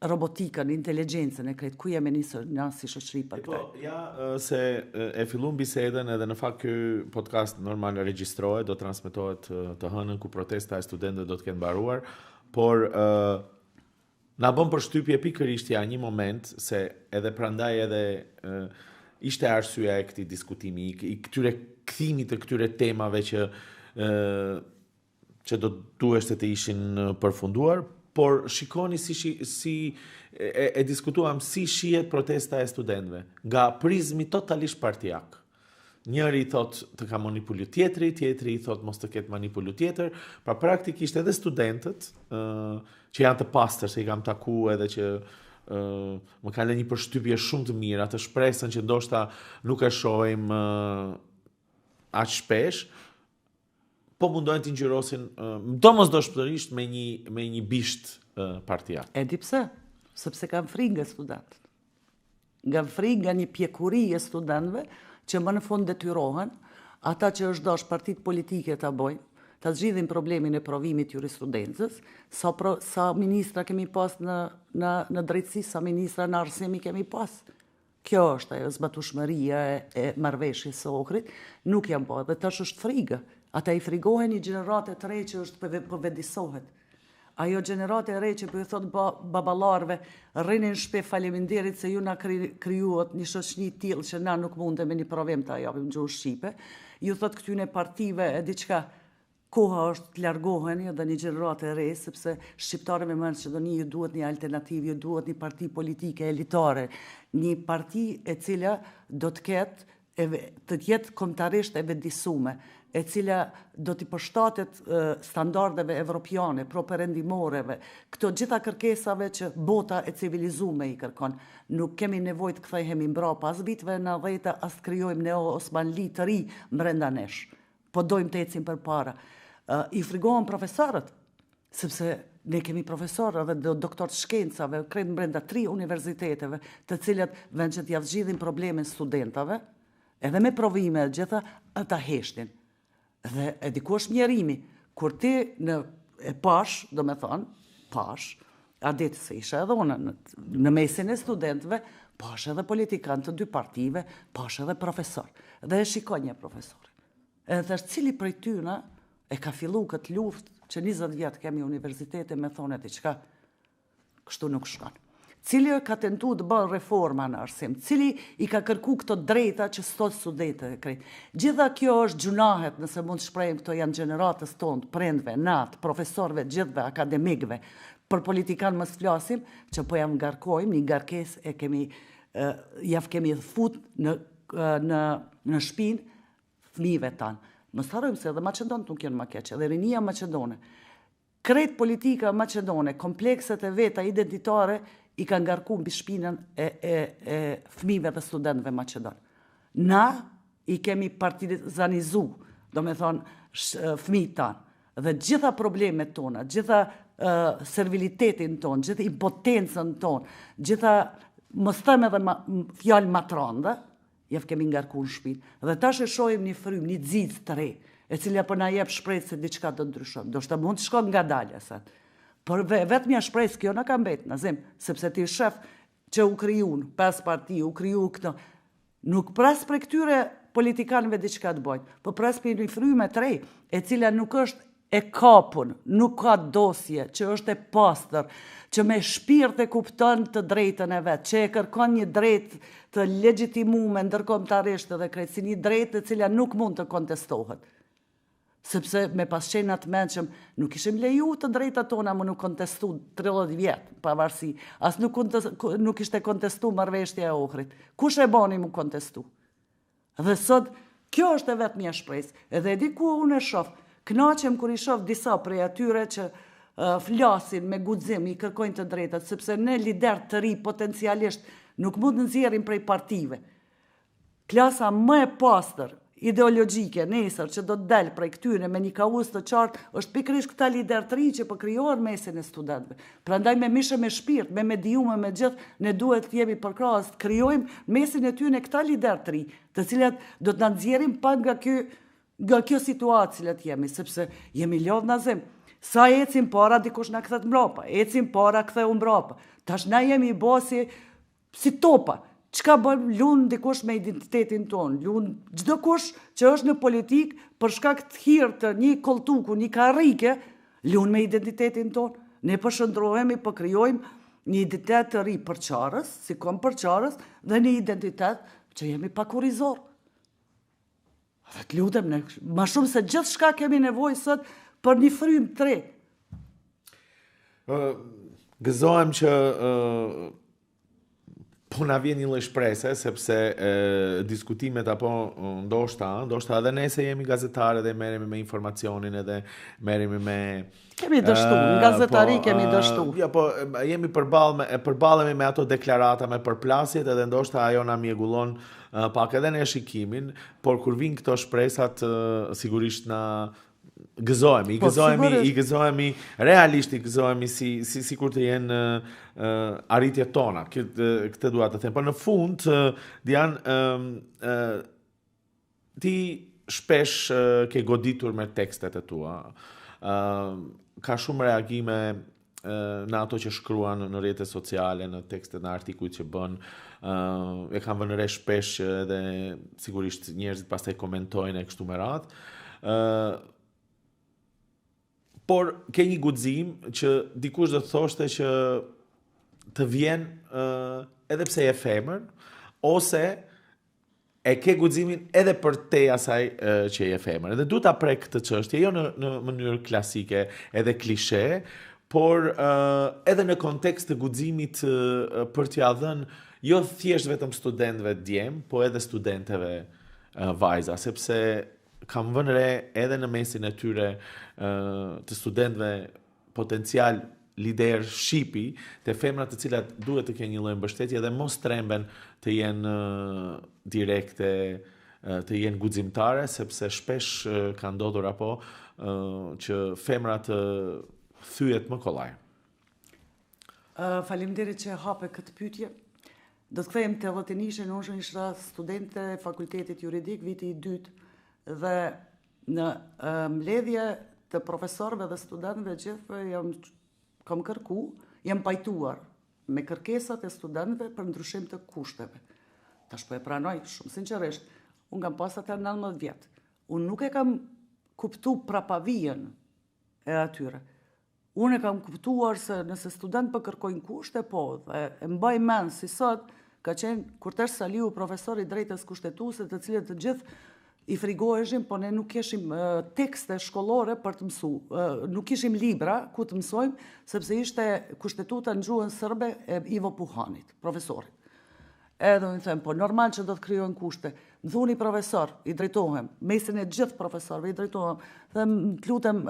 robotikën, inteligjencën e krejt, ku jemi nisë si shoqëri për këtë? Po, ja, se e fillun bisedën edhe në fakt ky podcast normal regjistrohet, do transmetohet të hënën ku protesta e studentëve do të kenë mbaruar, por na bën përshtypje pikërisht ja një moment se edhe prandaj edhe ishte arsyeja e këtij diskutimi i këtyre kthimit të këtyre temave që do duheshte të ishin përfunduar, por shikoni si diskutuam si shihet protesta e studentëve nga prizmi totalisht partijak. njëri i thot të ka manipulu tjetri, tjetri i thot mos të ketë manipulu tjetër, pra praktikisht edhe studentët që janë të pastër, se i kam taku edhe që më kanë lënë një përshtypje shumë të mirë, atë shpresën që ndoshta nuk e shohim aq shpesh, po mundojnë të ngjyrosin domosdoshmërisht me një bisht partia. E di pse? Sepse kanë frikë nga studentët. Nga frikë nga një pjekuri e studentëve që më në fund detyrohen, ata që është dash partit politike ta bojnë, ta zgjidhin problemin e provimit jurisprudencës, sa ministra kemi pas në drejtësi, sa ministra në arsimi kemi pas. Kjo është ajo zbatueshmëria e marrëveshjes së Ohrit, nuk janë po, dhe tash është frikë. Ata i frigohen një gjenerate të re që është përvedisohet. Ajo gjenerate e re që për thot babalarve, rrinin shpe faleminderit se ju na krijuat një shoqni tillë që na nuk mundem me një provim ta japim gjuhë shqipe. Ju thot këtyne partive e diçka, koha është të largohen dhe një gjenerate e re, sepse shqiptarëve më Maqedoni ju duhet një alternativë, ju duhet një parti politike elitare, një parti e cila do të jetë kombëtarisht e vetëdijsume, e cila do t'i përshtatet standardeve evropiane, perëndimoreve, këto gjitha kërkesave që bota e civilizume i kërkon. Nuk kemi nevojë të kthehemi mbrapa as viteve 90, as krijojmë neo-osmanli të ri brenda nesh. Po dojmë të ecim përpara. I frigohen profesorët, sepse ne kemi profesorë dhe doktorë të shkencave, krenë brenda 3 universiteteve, të cilat vend që t'ja zgjidhin problemin studentave, edhe me provime gjitha, ata heshtin. Dhe e diku është mjerimi, kur ti e pash, do me thonë, pash, a ditë se isha edhe unë në mesin e studentëve, pash edhe politikan të 2 partive, pash edhe profesor. Dhe e shikoj një profesor. Edhe është cili prej tyna e ka fillu këtë luftë që 20 vjetë kemi universitete me thonë e diçka, kështu nuk shkon. Cili ka tentu të bërë reforma në arsim, cili i ka kërku këto drejta që sot studentët e krejt. Gjitha kjo është gjunahet, nëse mund të shprejmë, këto janë gjeneratës tonë, prendve, natë, profesorve, gjithve, akademikve, për politikanë mos flasim, që po jam ngarkojmë, një ngarkes e kemi fut në shpinë fëmijëve tanë. Mos harrojmë se edhe Maqedonët nuk janë më keq, edhe rinia maqedone. Krejt politika maqedone, komplekset e veta identitare i kanë ngarku mbi shpinën e fëmijëve dhe studentëve maqedon. Na i kemi partizanizu, do me thonë fëmijët tanë, dhe gjitha problemet tona, gjitha servilitetin tonë, gjitha impotencën tonë, gjitha mos them edhe fjalë matrande, jef kemi ngarku në shpinë. Dhe tash e shohim një frym, një xixë të re, e cila po na jep shpresë se diçka do ndryshon. Do shta mund të shkon ngadalë sa. Por vetëm ja shpresë kjo na ka mbet, nazim, sepse ti shef që u krijuan 5 parti, u kriju këto. Nuk pras për këtyre politikanëve diçka të bëjnë, po pras për një frymë të re, e cila nuk është e kapun, nuk ka dosje, që është e pastër, që me shpirt e kupton të drejtën e vetë, që e kërkon një drejtë të legjitimume ndërkombëtarisht dhe krejt si një drejtë e cila nuk mund të kontestohet. Sepse me pasqenat mençëm nuk ishim leju të drejtat tona më nuk kontestu 30 vjetë, pavarësi. As nuk ishte kontestu marrëveshja e Ohrit. Kush e bani mu kontestu? Dhe sot, kjo është e vetë mja shpresë. Edhe di ku unë e shoh, kënaqem kur i shoh disa prej atyre që flasin me guxim, i kërkojnë të drejtat, sepse ne lider të ri potencialisht nuk mund të nxjerrim prej partive. Klasa më e pastër, ideologjike, nesër që do të del prej këtyre me një kauz të qartë, është pikërisht këta lider të ri që po krijohen mesin e studentëve. Prandaj me mishë me shpirt, me mediume, me gjithë, ne duhet të jemi përkrahas, të krijojmë mesin e tyre këta lider të ri, të cilat do të na nxjerrin pa nga kjo situatë cilat jemi, sepse jemi lodh nazim. Sa ecim para dikush na kthet mbrapa, ecim para ktheu mbrapa. Tash na jemi bosi si topa. Çka bën lund dikush me identitetin ton, lund çdo kush që është në politik për shkak të hir të një kolltuku, një karrike, lund me identitetin ton. Ne po shndrohemi, po krijojmë një identitet të ri për çarës, si kom për çarës, dhe një identitet që jemi pakurizor. Dhe të lutem, ne më shumë se gjithçka kemi nevojë sot për një frymë të re. Gëzohem që Po na vjen një lloj shprese, sepse diskutimet apo ndoshta edhe nese jemi gazetarë dhe merremi me informacionin edhe merremi me Kemi dështu, në gazetari kemi dështu. Ja, po jemi përballemi me ato deklarata, me përplasjet edhe ndoshta ajo na mjegullon pak edhe në shikimin, por kur vijnë këto shpresat sigurisht na gëzohemi, i gëzohemi, realisht i gëzohemi si kur të jenë arritjet tona, këtë dua të them. Por në fund, Dian, ti shpesh ke goditur me tekstet e tua, ka shumë reagime në ato që shkruan në rrjetet sociale, në tekstet, në artikujt që bën, e kam vënë re shpesh edhe sigurisht njerëzit pastaj komentojnë e kështu me radhë. Por ke një guxim që dikush do të thoshte që të vjen edhe pse je femër, ose e ke guximin edhe për te asaj që je femër. Edhe du ta prek këtë çështje, jo në mënyrë klasike edhe klishe, por edhe në kontekst të guximit për t'ia dhënë jo thjesht vetëm studentëve djem, po edhe studenteve vajza, sepse kam vënë re edhe në mesin e tyre të studentëve potencial lider shqipi, të femrat të cilat duhet të kenë një lloj mbështetje dhe mos tremben të jenë direkte, të jenë guximtare, sepse shpesh ka ndodhur apo që femrat thyet më kollaj. Faleminderit që hape këtë pyetje. Do të kthehem te Llotënishën, unë isha studente e Fakultetit Juridik viti i dytë dhe në mbledhje të profesorëve dhe studentëve gjithë kam kërku, jam pajtuar me kërkesat e studentëve për ndryshim të kushteve. Tash po e pranoj shumë sinqerisht, unë kam pas atë 19 vjet. Unë nuk e kam kuptu prapavijen e atyre. Unë e kam kuptuar se nëse student për kërkojnë kushte, po, dhe e mbaj mend si sot, ka qenë Kurtesh Saliu, profesor i drejtës kushtetuese, të cilët të gjithë i frigoheshim, po ne nuk kishim tekste shkollore për të mësu. Nuk kishim libra ku të mësojmë, sepse ishte kushtetuta në gjuhën serbe e Ivo Puhanit, profesorit. Edhe unë them, po normal që do të krijojnë kushte. Më thuni profesor, i drejtohem, mesin e gjithë profesorëve i drejtohem, dhe të lutem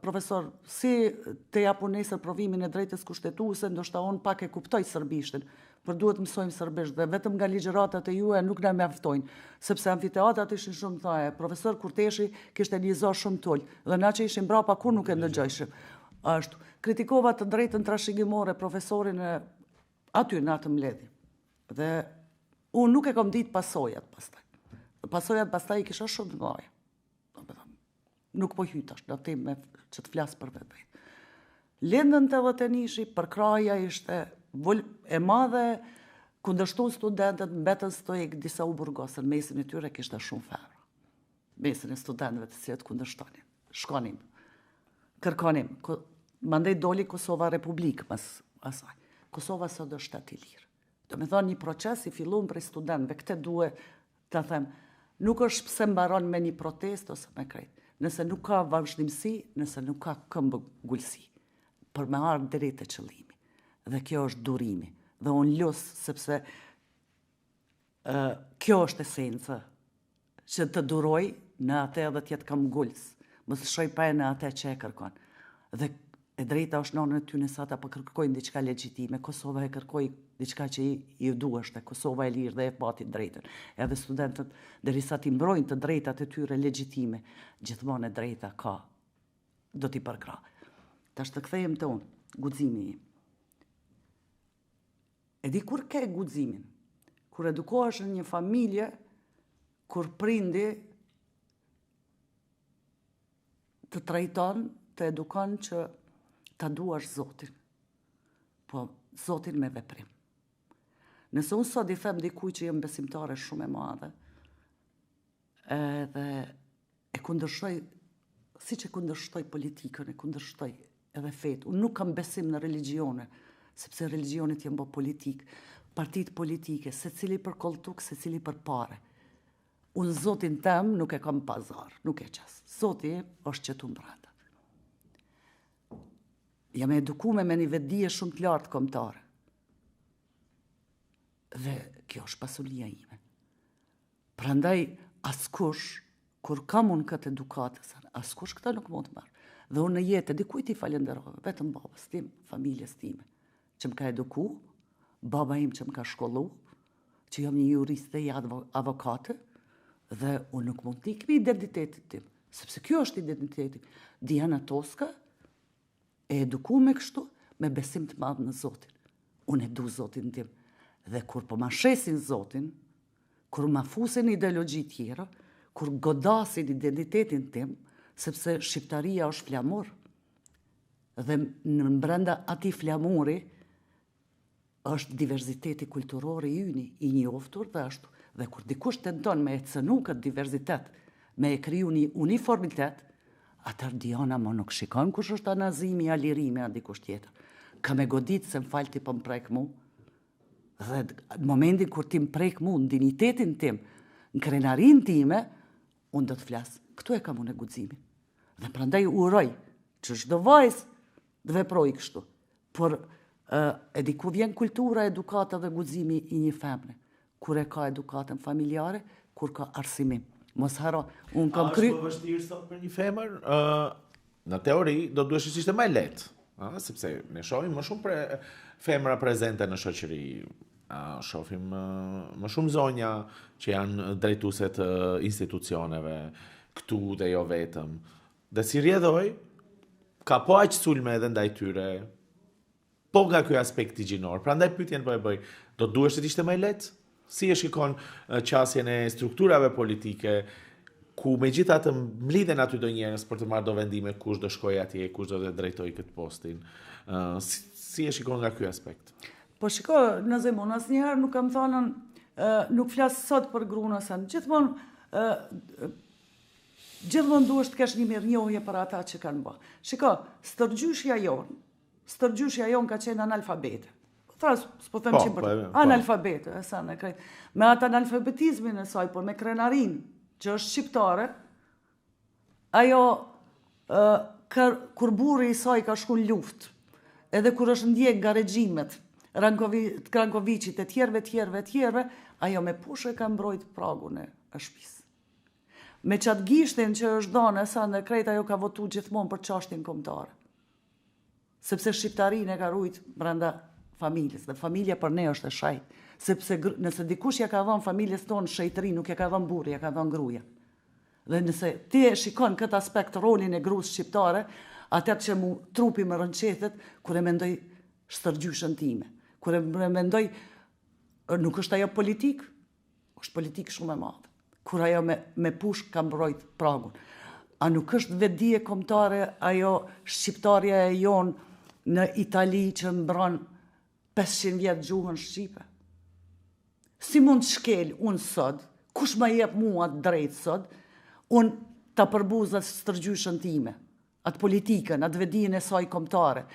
profesor, si të japu nesër provimin e drejtës kushtetuese, ndoshta unë pak e kuptoj serbishtin, por duhet mësojmë serbisht dhe vetëm nga ligjëratat e juaja nuk na mjaftojnë, sepse amfiteatrat ishin shumë thaje. Profesor Kurteshi kishte një zor shumë tull, dhe na që ishim brapa kur nuk e ndëgjojshim. Ashtu, kritikova të drejtën trashëgimore profesorin aty në atë mbledhje. Dhe unë nuk e kam ditë pasojat pastaj. Pasojat pastaj i kisha shumë të mëdha. Nuk po hytash, do të them që të flas për vetë. Lindën të Llotënishi, përkraja ishte e madhe, kundërshtuan studentët, mbetën stoik, disa u burgosën, mesin e tyre kishte shumë ferë. Mesin e studentëve të cilët kundërshtonin. Shkonim, kërkonim, mandej doli Kosova Republikë mas asaj. Kosova sot është shtet i lirë. Do me thonë një proces i filluar prej studentëve, këtë duhet të them, nuk është pse mbaron me një protestë ose me krejt. Nëse nuk ka vazhdimsi, nëse nuk ka këmbëgulsi, për me ardhur deri te qëllimi. Dhe kjo është durimi. Dhe unë lus, sepse kjo është esenca, që të duroj në atë edhe tjetë kam gullës, më të shoj pa e në atë që e kërkon. Dhe e drejta është nonën e ty nësë ata për kërkojnë diçka legjitime, Kosova e kërkoj diçka që i duashte, Kosova e lirë dhe e pati drejtën. Edhe studentët, derisa ti mbrojnë të drejtat e tyre legjitime, gjithmonë e drejta ka, do t'i përkra. Tash të kthejem të unë, guximi im. E di kur ke guximin, kur edukohesh në një familje, kur prindi të trajton, të edukon që ta duash Zotin, po Zotin me veprim. Nëse unë sot i them dikuj që jem besimtare shumë e madhe, edhe e kundërshtoj, si që kundërshtoj politikën, e kundërshtoj edhe fetë, unë nuk kam besim në religione, sepse religionit jenë bo politik, partit politike, se cili për koltuk, se cili për pare. Unë Zotin tem nuk e kam pazar, nuk e qas. Zotin është që tu mbranda. Jam edukume me një vedije shumë të lartë kombëtare. Dhe kjo është pasunia ime. Prandaj, askush, kur kam unë këtë edukatës, askush këta nuk mund të marrë. Dhe unë në jetë, dikujt i falenderoj, vetëm babës tim, familjes time, që më ka eduku, baba im që më ka shkollu, që jam një jurist dhe avokate, dhe unë nuk mund të ikmi identitetit tim, sepse kjo është identiteti. Diana Toska e eduku me kështu, me besim të madhë në Zotin. Unë e du Zotin tim. Dhe kur po ma shesin Zotin, kur ma fusin ideologji tjera, kur godasin identitetin tim, sepse shqiptaria është flamur, dhe në brenda ati flamuri është diverziteti kulturor i yni, i njoftur dhe ashtu. Dhe kur dikush tenton me e cënu këtë diverzitet, me e kriju një uniformitet, atër Diana më nuk shikon kush është anazimi, alirimi, a dikush tjetër. Ka me godit se më falti për më prek mu, dhe në momentin kur ti më prek mu, në dinitetin tim, në krenarin time, unë do të flasë. Këtu e kam unë e guximin. Dhe prandaj uroj që çdo vajzë të veproj kështu. Por e di ku vjen kultura, edukata dhe guximi i një femne. Kur e ka edukatën familjare, kur ka arsimim. Mos haro, unë kam kry... A është vështirë sot për një femër? Në teori, do duhesh që ishte më lehtë. Sepse ne shohim më shumë femra prezente në shoqëri. Shohim më shumë zonja që janë drejtuese të institucioneve, këtu dhe jo vetëm. Dhe si rjedhoj, ka po aq sulme edhe ndaj tyre, po nga ky aspekt gjinor. Prandaj pyetjen po e bëj, do duhesh të ishte më lehtë? Si e shikon qasjen e strukturave politike, ku megjithatë mblidhen aty do njerëz për të marrë do vendime kush do shkojë atje, kush do të drejtojë këtë postin. Si e shikon nga ky aspekt? Po shiko, në zemon, asnjëherë nuk kam thënë, nuk flas sot për grunësen. Gjithmonë duhesh të kesh një mirënjohje për ata që kanë bë. Shiko, stërgjyshja jon ka qenë analfabete. S'po them 100%. Analfabete, sa në krejt. Me atë analfabetizmin e saj, por me krenarin, që është shqiptare, ajo, kur burri i saj ka shku në luftë, edhe kur është ndjek nga regjimet, Rankovicit e tjerve, ajo me pushë e ka mbrojt pragun e shtëpisë. Me qatë gishtin që është dhënë sa në krejt, ajo ka votu gjithmonë për çështjen kombëtare. Sepse shqiptarinë e ka rujt brenda familjes, dhe familja për ne është e shajt. Sepse nëse dikush ja ka dhënë familjes tonë shejtëri, nuk ja ka dhënë burri, ja ka dhënë gruaja. Dhe nëse ti e shikon këtë aspekt rolin e gruas shqiptare, atë që mu trupi më rënqethet, kur e mendoj stërgjyshën time. Kur e mendoj, nuk është ajo politik, është politik shumë e madhe. Kur ajo me push ka mbrojt pragun. A nuk është vetdije kombëtare ajo shqiptarja e jonë në Itali që mbron 500 vjetë gjuhën shqipe? Si mund të shkel unë sot, kush ma jep mua të drejtë sot, unë të përbuzat stërgjyshën time, atë politikën, atë vetdijen e saj kombëtare,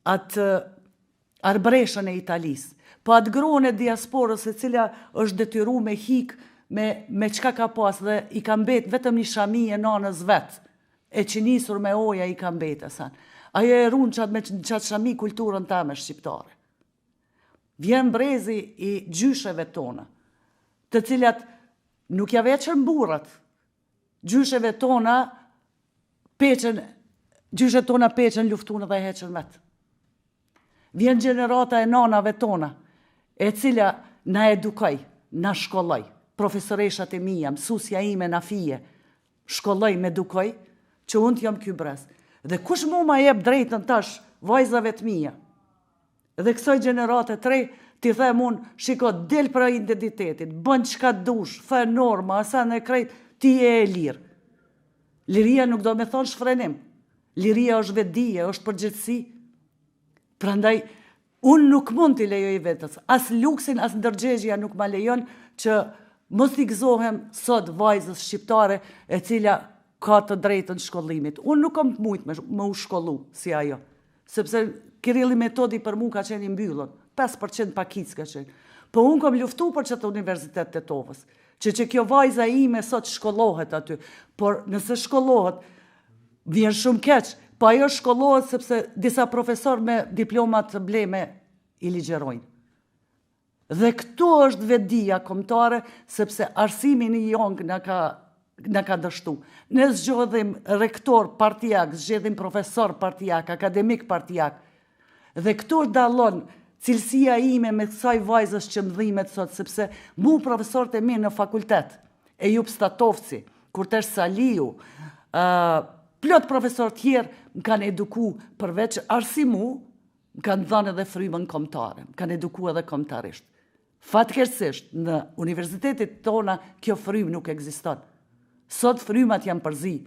atë arbreshën e Italisë, po atë gruan e diasporës e cila është detyru me hik me çka ka pas dhe i ka mbet vetëm një shami e nanës vetë, e që nisur me oja i ka mbet e san. Ajo e runë me qatë shami kulturën tame shqiptare. Vjen brezi i gjysheve tona, të cilat nuk ja veçën burrat, gjysheve tona peqen luftunë dhe heqën vetë. Vjen gjenerata e nanave tona, e cila na edukoj, na shkolloj, profesoreshat e mija, mësusja ime na fije, shkolloj me edukoj, që unë t'jam ky brez. Dhe kush mu ma jep drejtën tash, vajzave të mija. Dhe kësoj gjenerate të rej, ti them unë, shiko, del për identitetit, bën çka dush, thë norma, asa në krejt, ti e lirë. Liria nuk do me thonë shfrenim. Liria është vetdije, është përgjithësi. Prandaj, unë nuk mund t'i lejoj vetës. As luksin, as ndërgjegjja nuk ma lejon që mos t'i gëzohem sot vajzës shqiptare e cila ka të drejtën shkollimit. Unë nuk kam të mujtë me u shkollu si ajo. Sepse Kirilli metodi për mu ka qenë i mbyllur. 5% pakic ka qenë. Po unë kam luftu për qëtë universitet të Tovës. Që kjo vajza ime sot shkollohet aty. Por nëse shkollohet, vjen shumë keq. Po ajo shkollohet sepse disa profesor me diplomat të bleme i ligjerojnë. Dhe këtu është vetdia kombëtare, sepse arsimin i jong na ka dështu. Ne zgjedhim rektor partijak, zgjedhim profesor partijak, akademik partijak. Dhe këtu dallon cilësia ime me kësaj vajzës që më dhimet sot, sepse mu profesorët e mi në fakultet, Ejup Statovci, Kurtesh Saliu, plot profesor tjerë më kanë eduku përveç arsimu, më kanë dhënë edhe frymën kombëtare, më kanë eduku edhe kombëtarisht. Fatkeqësisht, në universitetet tona kjo frymë nuk ekziston. Sot frymat janë përzi.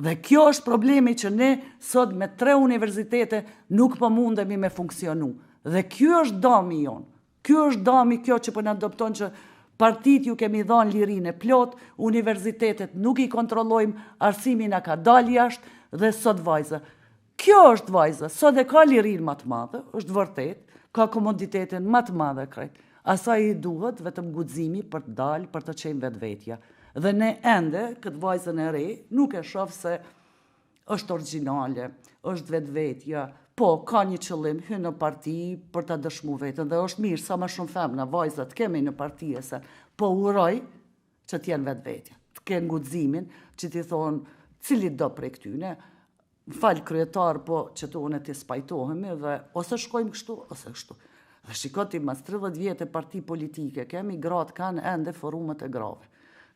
Dhe kjo është problemi që ne sot me 3 universitete nuk po mundemi me funksionu. Dhe kjo është dami jonë. Kjo është dami kjo që po na adopton që partit ju kemi dhënë lirinë e plot, universitetet nuk i kontrollojmë, arsimin na ka dalë jashtë dhe sot vajza. Kjo është vajza, sot e ka lirinë më të madhe, është vërtet, ka komoditetin më të madhe krejt. Asaj i duhet vetëm guximi për të dalë, për të qenë vetvetja. Dhe ne ende, këtë vajzën e re, nuk e shoh se është origjinale, është vetvetja, po, ka një qëllim, hyn në parti për ta dëshmuar veten dhe është mirë sa më shumë femna, vajzat kemi në parti se po uroj që të jenë vetvetja, të kenë guximin që t'i thonë cili do prej këtyne, fal kryetar, po që të unë ti spajtohemi dhe ose shkojmë kështu ose kështu. Dhe shikoti mas 30 vjetë e parti politike, kemi gratë kanë ende forumet e grave.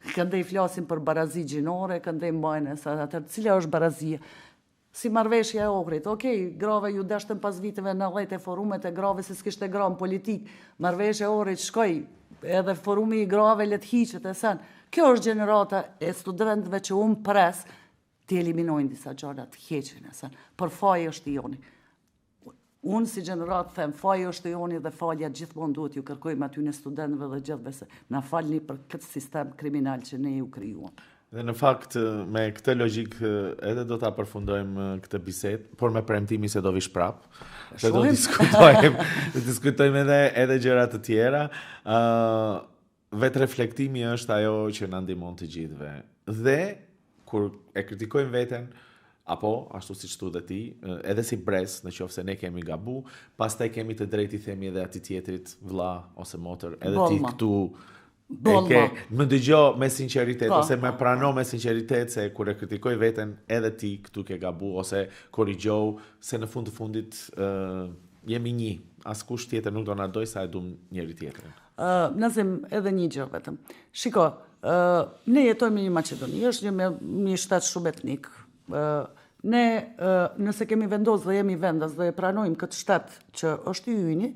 Këndej flasim për barazi gjinore, këndej mbajnë sa atër, cila është barazia? Si marrëveshja e Ohrit. Okej, grave ju dashtën pas viteve në lejt e forumet e grave se s'kishte gra në politik. Marrëveshja e Ohrit shkoj, edhe forumi i grave let hiqet e sen. Kjo është gjenerata e studentëve që unë pres të eliminojnë disa gjëra të heqin e sen. Për faji është i joni. Unë si gjenerat them, faji është i joni dhe falja gjithmonë duhet ju kërkojmë aty në studentëve dhe gjithve se na falni për këtë sistem kriminal që ne ju krijuam. Dhe në fakt, me këtë logjik edhe do ta përfundojmë këtë bisedë, por me premtimi se do vish prap. Se do diskutojmë edhe gjëra të tjera. Vetë reflektimi është ajo që na ndihmon të gjithëve. Dhe kur e kritikojmë veten, apo ashtu siç thua ti, edhe si brez, nëse ne kemi gabu, pastaj kemi të drejtë i themi edhe atij tjetrit, vëlla ose motër, edhe ti këtu më dëgjoj me sinqeritet ose më prano me sinqeritet se kur e kritikoj veten edhe ti këtu ke gabu ose korrigjo se në fund të fundit jemi një. Askush tjetër nuk do na doj sa e dum njëri tjetrin. Nazim edhe një gjë vetëm. Shiko, ne jetojmë në një Maqedoni, është një shtat shumë etnik. Ne nëse kemi vendosur dhe jemi vendas dhe e pranojmë këtë shtat që është i yni,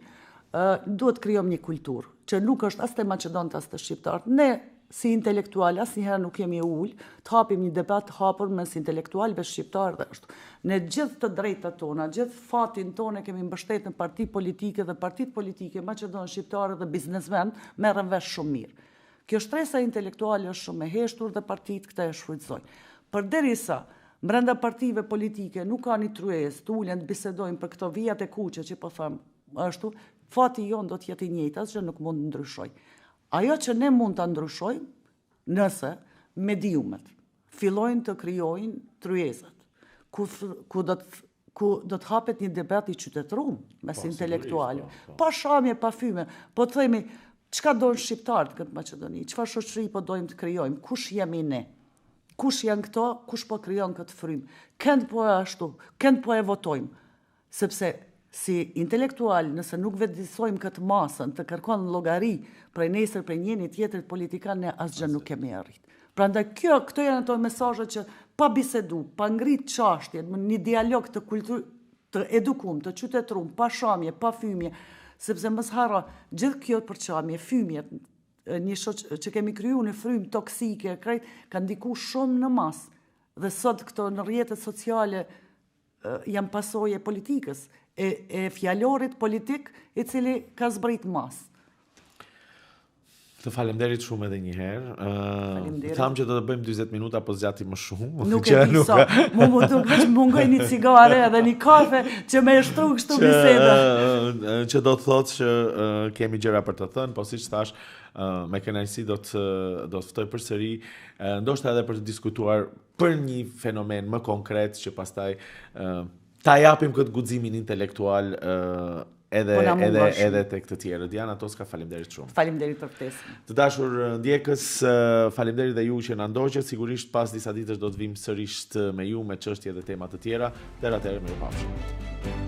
duhet krijojmë një kulturë që nuk është as të Maqedonët as të shqiptarët. Ne si intelektual asnjëherë nuk kemi të hapim një debat hapur mes intelektualëve shqiptarë dhe ashtu. Ne gjithë të drejtat tona, gjithë fatin tonë kemi mbështetur në parti politike dhe partitë politike maqedonë shqiptare dhe biznesmen merren vesh shumë mirë. Kjo shtresa intelektuale është shumë e heshtur dhe partitë këtë e shfrytëzojnë. Përderisa brenda partive politike nuk ka një tryezë, të ulen të bisedojnë për këto vijat e kuqe që po them ashtu, fati jon do të jetë i njëjtë, asgjë nuk mund të ndryshojë. Ajo që ne mund ta ndryshojmë nëse mediumet fillojnë të krijojnë tryezat, ku do të hapet një debat i qytetëruar mes intelektualëve, pa shamje, pa fyme, po të themi çka doin shqiptarët këtë Maqedoni, çfarë shoqëri po dojmë të krijojmë, kush jemi ne? Kush janë këto, kush po krijon këtë frymë? Kënd po ashtu, kënd po e votojmë, sepse si intelektual, nëse nuk vetëdijsojmë këtë masën të kërkon llogari prej nesër prej njëri tjetrit politikan, ne asgjë nuk kemi arrit. Prandaj këto janë ato mesazhe që pa bisedu, pa ngrit çështjen, një dialog të kulturë, të edukum, të qytetërum, pa shamje, pa fymje, sepse mos harro gjithë kjo përçamje, fymjet, një që kemi kriju në frymë toksike, krejt, ka ndiku shumë në masë. Dhe sot këto në rrjetet sociale janë pasojë e politikës, e fjalorit politik i cili ka zbrit masë. Të falemderit shumë edhe një herë. Tham që do të bëjmë 40 minuta, po zgjati më shumë. Nuk e di sa. Mu veç mungoj një cigare edhe një kafe që me shtru kështu biseda. Që do të thotë që kemi gjëra për të thënë, po siç thash, me kënaqësi do të ftoj përsëri, ndoshta edhe për të diskutuar për një fenomen më konkret që pastaj ta japim këtë guximin intelektual edhe tek të tjerë. Diana Toska, faleminderit shumë. Faleminderit për ftesën. Të dashur ndjekës, faleminderit dhe ju që na ndoqët. Sigurisht pas disa ditësh do të vim sërish me ju me çështje dhe tema të tjera. Deri atëherë, mirupafshim.